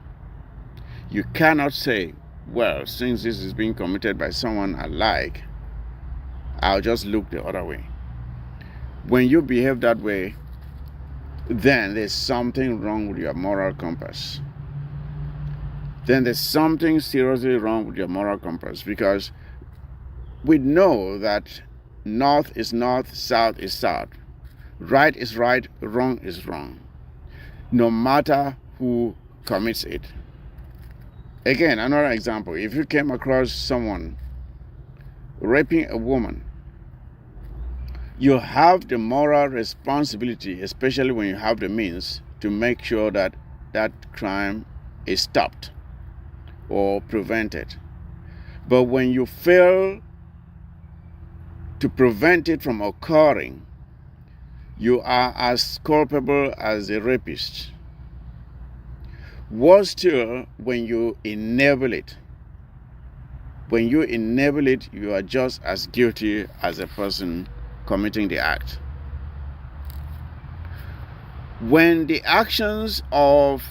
You cannot say, well, since this is being committed by someone I like, I'll just look the other way. When you behave that way, then there's something wrong with your moral compass. Then there's something seriously wrong with your moral compass, because we know that north is north, south is south, right is right, wrong is wrong, no matter who commits it. Again, another example, if you came across someone raping a woman, you have the moral responsibility, especially when you have the means, to make sure that that crime is stopped or prevented. But when you fail to prevent it from occurring, you are as culpable as the rapist. Worse still, when you enable it. When you enable it, you are just as guilty as the person committing the act. When the actions of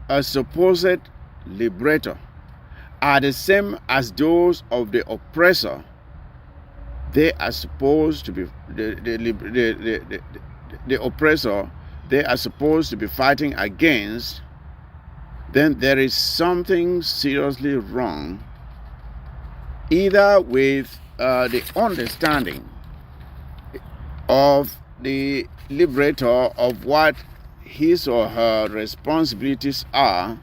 a supposed liberator are the same as those of the oppressor, they are supposed to be the oppressor, they are supposed to be fighting against, then there is something seriously wrong, either with the understanding of the liberator of what his or her responsibilities are,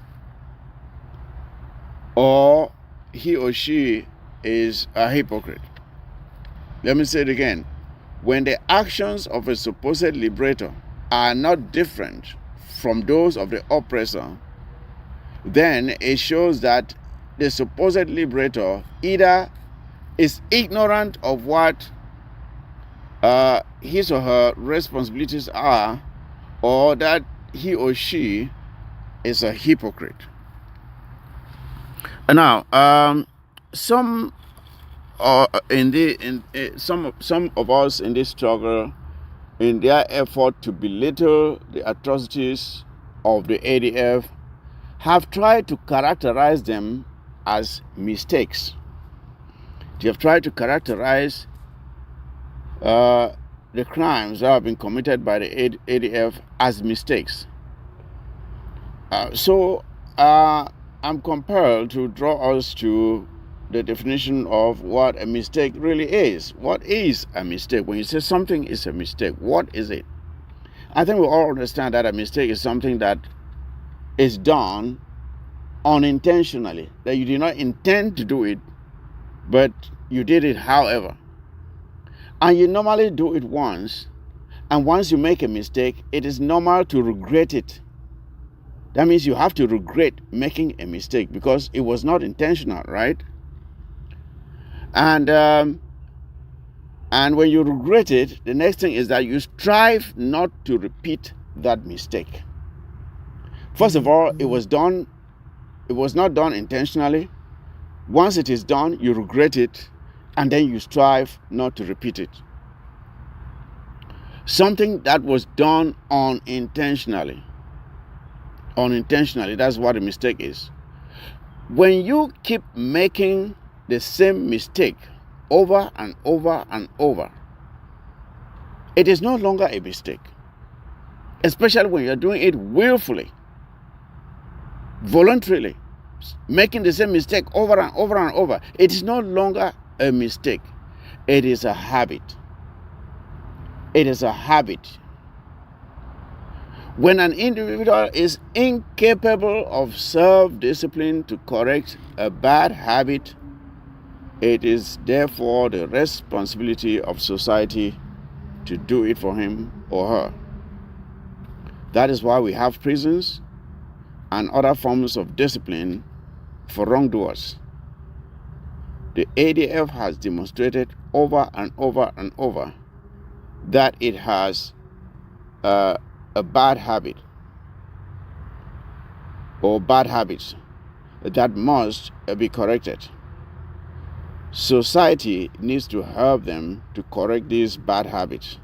or he or she is a hypocrite. Let me say it again. When the actions of a supposed liberator are not different from those of the oppressor, then it shows that the supposed liberator either is ignorant of what his or her responsibilities are, or that he or she is a hypocrite. Now, some of us in this struggle, in their effort to belittle the atrocities of the ADF, have tried to characterize them as mistakes. They have tried to characterize the crimes that have been committed by the ADF as mistakes. So I'm compelled to draw us to the definition of what a mistake really is. What is a mistake? When you say something is a mistake, what is it? I think we all understand that a mistake is something that is done unintentionally, that you did not intend to do it, but you did it however. And you normally do it once, and once you make a mistake, it is normal to regret it. That means you have to regret making a mistake because it was not intentional, right? And when you regret it, the next thing is that you strive not to repeat that mistake. First of all, it was not done intentionally. Once it is done, you regret it, and then you strive not to repeat it. Something that was done unintentionally. Unintentionally, that's what a mistake is. When you keep making the same mistake over and over and over, it is no longer a mistake, especially when you're doing it willfully, voluntarily, making the same mistake over and over and over. It is no longer a mistake. It is a habit. It is a habit. When an individual is incapable of self-discipline to correct a bad habit, it is therefore the responsibility of society to do it for him or her. That is why we have prisons and other forms of discipline for wrongdoers. The ADF has demonstrated over and over and over that it has a bad habit or bad habits that must be corrected. Society needs to help them to correct these bad habits,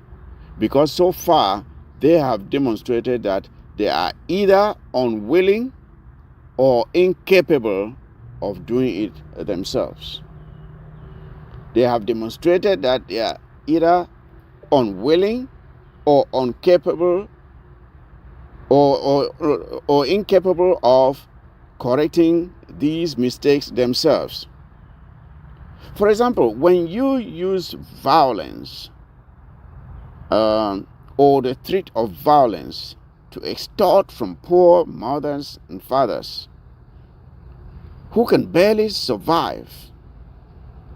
because so far they have demonstrated that they are either unwilling or incapable of doing it themselves. They have demonstrated that they are either unwilling or incapable or incapable of correcting these mistakes themselves. For example, when you use violence or the threat of violence to extort from poor mothers and fathers who can barely survive,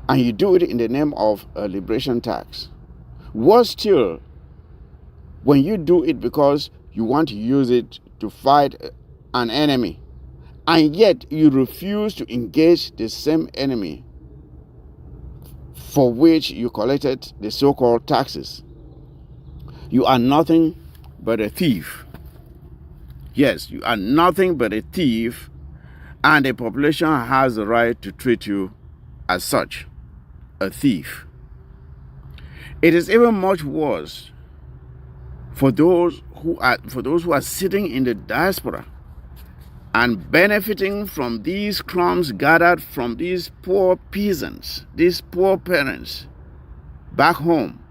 and you do it in the name of a liberation tax. Worse still, when you do it because you want to use it to fight an enemy, and yet you refuse to engage the same enemy for which you collected the so-called taxes, you are nothing but a thief. Yes, you are nothing but a thief, and the population has the right to treat you as such, a thief. It is even much worse for those who are sitting in the diaspora and benefiting from these crumbs gathered from these poor peasants, these poor parents back home,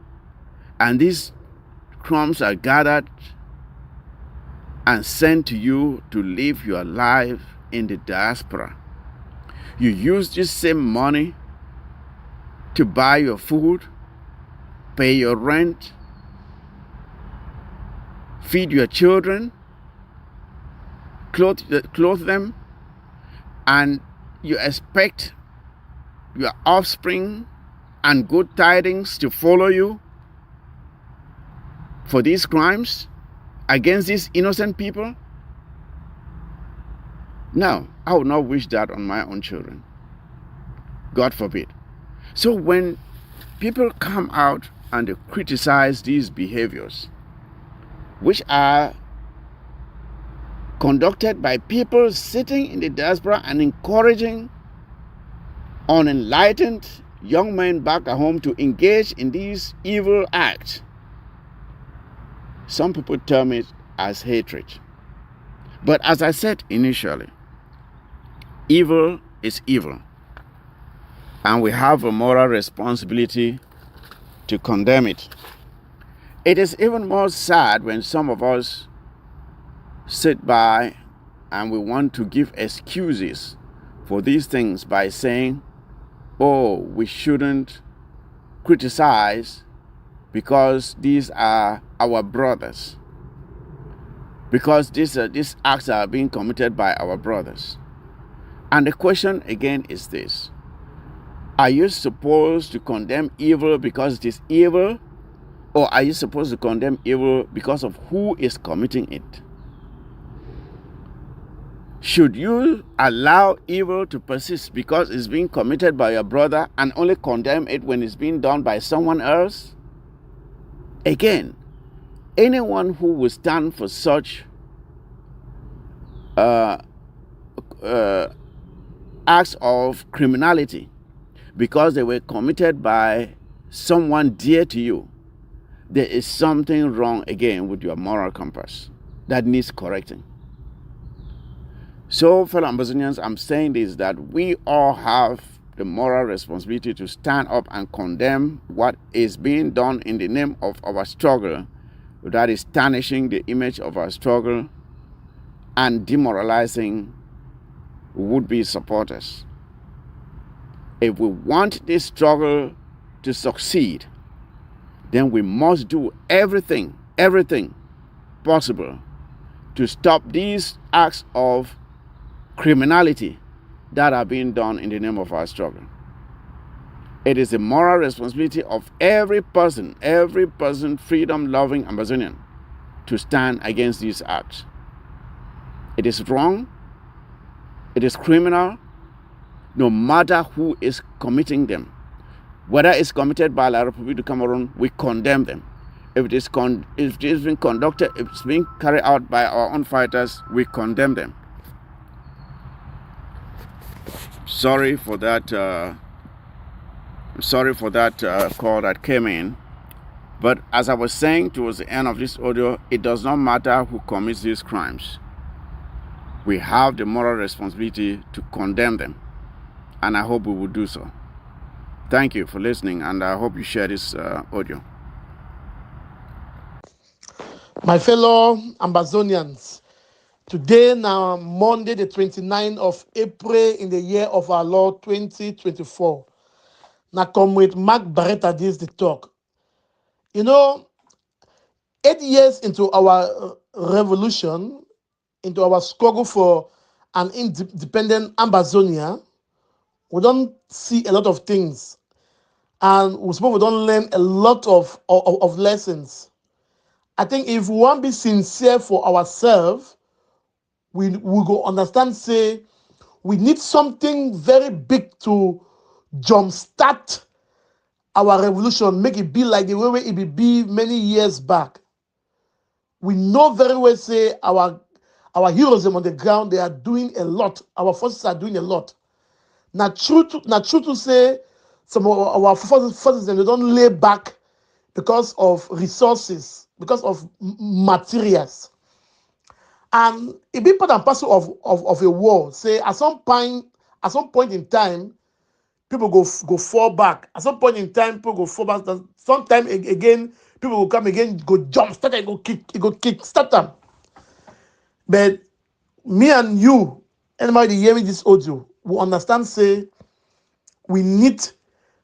and these crumbs are gathered and sent to you to live your life in the diaspora. You use this same money to buy your food, pay your rent, feed your children, clothe them, and you expect your offspring and good tidings to follow you for these crimes against these innocent people? No, I would not wish that on my own children. God forbid. So when people come out and they criticize these behaviors, which are conducted by people sitting in the diaspora and encouraging unenlightened young men back at home to engage in these evil acts, some people term it as hatred. But as I said initially, evil is evil, and we have a moral responsibility to condemn it. It is even more sad when some of us sit by and we want to give excuses for these things by saying, oh, we shouldn't criticize because these are our brothers, because these acts are being committed by our brothers. And the question again is this: are you supposed to condemn evil because it is evil, or are you supposed to condemn evil because of who is committing it? Should you allow evil to persist because it's being committed by your brother and only condemn it when it's being done by someone else? Again, anyone who will stand for such acts of criminality because they were committed by someone dear to you, there is something wrong again with your moral compass that needs correcting. So, fellow Ambazonians, I'm saying this, that we all have the moral responsibility to stand up and condemn what is being done in the name of our struggle, that is tarnishing the image of our struggle and demoralizing would-be supporters. If we want this struggle to succeed, then we must do everything possible to stop these acts of criminality that are being done in the name of our struggle. It is the moral responsibility of every person, freedom-loving Ambazonian, to stand against these acts. It is wrong, it is criminal, no matter who is committing them. Whether it's committed by La République du Cameroon, we condemn them. If it is being conducted, if it's being carried out by our own fighters, we condemn them. Sorry for that call that came in. But as I was saying towards the end of this audio, it does not matter who commits these crimes. We have the moral responsibility to condemn them. And I hope we will do so. Thank you for listening, and I hope you share this audio. My fellow Ambazonians, today now Monday the 29th of April in the year of our Lord 2024. Now comrade Mark Barretta this the talk. 8 years into our revolution, into our struggle for an independent Ambazonia, we don't see a lot of things. And we don't learn a lot of lessons. I think if we want to be sincere for ourselves, we go understand, say, we need something very big to jumpstart our revolution, make it be like the way it be many years back. We know very well, say, our heroes on the ground, they are doing a lot. Our forces are doing a lot. Now, true to say, some of our forces they don't lay back because of resources, because of materials. And it be part and parcel of a war. Say at some point in time, people go fall back. At some point in time, people go fall back. Sometime again, people will come again, go jump start, go kick start them. But me and you, anybody hearing this audio, will understand, say, we need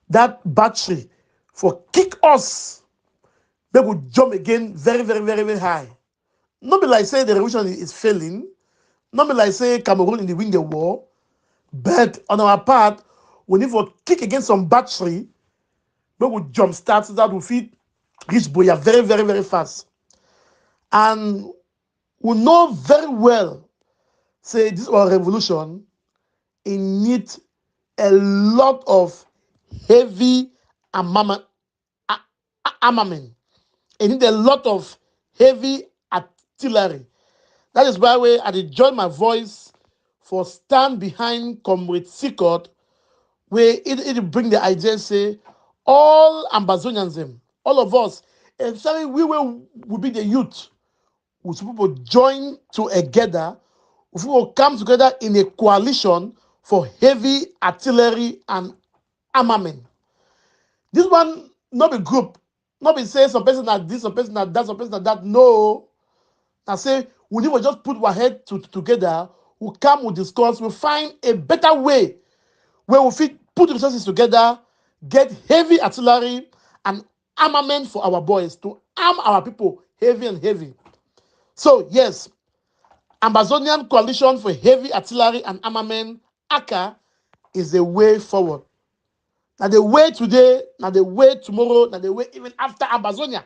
that battery for kick us. They will jump again very, very, very, very high. Not be like say the revolution is failing. Not be like say Cameroon in the win the war. But on our part, we need to kick against some battery. We will jump start so that we fit reach Boya very, very, very fast. And we know very well, say this our revolution, it needs a lot of heavy armament. It needs a lot of heavy artillery. That is why I join my voice for stand behind Comrade Sikot, where it bring the idea, say, all Ambazonians, all of us, especially we will be the youth, we should join together, we will come together in a coalition for heavy artillery and armament. This one, not a group, not be say some person that this, some person that that, some person that that. No. I say we need to just put our head together, we'll come, we'll discuss, we'll find a better way where we fit put resources together, get heavy artillery and armament for our boys to arm our people heavy and heavy. So yes, Ambazonian Coalition for Heavy Artillery and Armament, ACA, is the way forward. Now the way today, now the way tomorrow, now the way even after Ambazonia.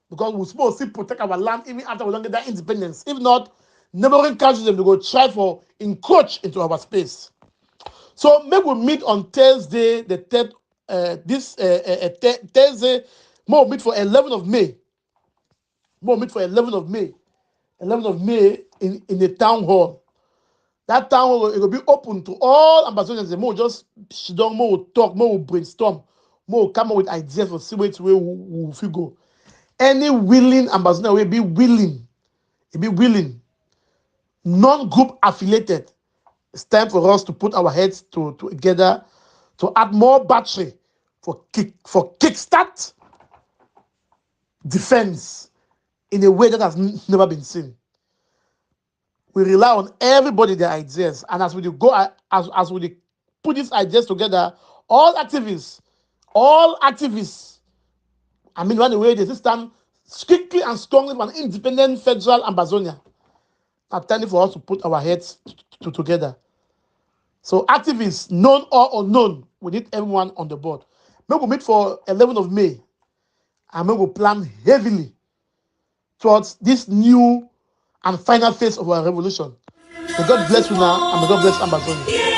Because we're supposed to protect our land even after we don't get that independence. If not, neighboring countries will go try for encroach into our space. So maybe we meet on Thursday, the third, Thursday, more meet for 11th of May. More meet for 11th of May. 11th of May in the town hall. That town hall it will be open to all Ambazonians. More just sit down, more talk, more brainstorm, more come up with ideas for see which way we go. Any willing Ambazonian will be willing. It be willing. Non-group affiliated. It's time for us to put our heads together to add more battery for kickstart defense in a way that has never been seen. We rely on everybody, their ideas, and as we go, as we put these ideas together, all activists, I mean, one way they stand strictly and strongly for an independent federal Ambazonia. It's time for us to put our heads together. So activists, known or unknown, we need everyone on the board. Maybe we'll meet for 11th of May, and maybe we'll plan heavily towards this new and final phase of our revolution. May God bless you now, and may God bless Ambazonia.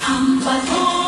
Ambazonian.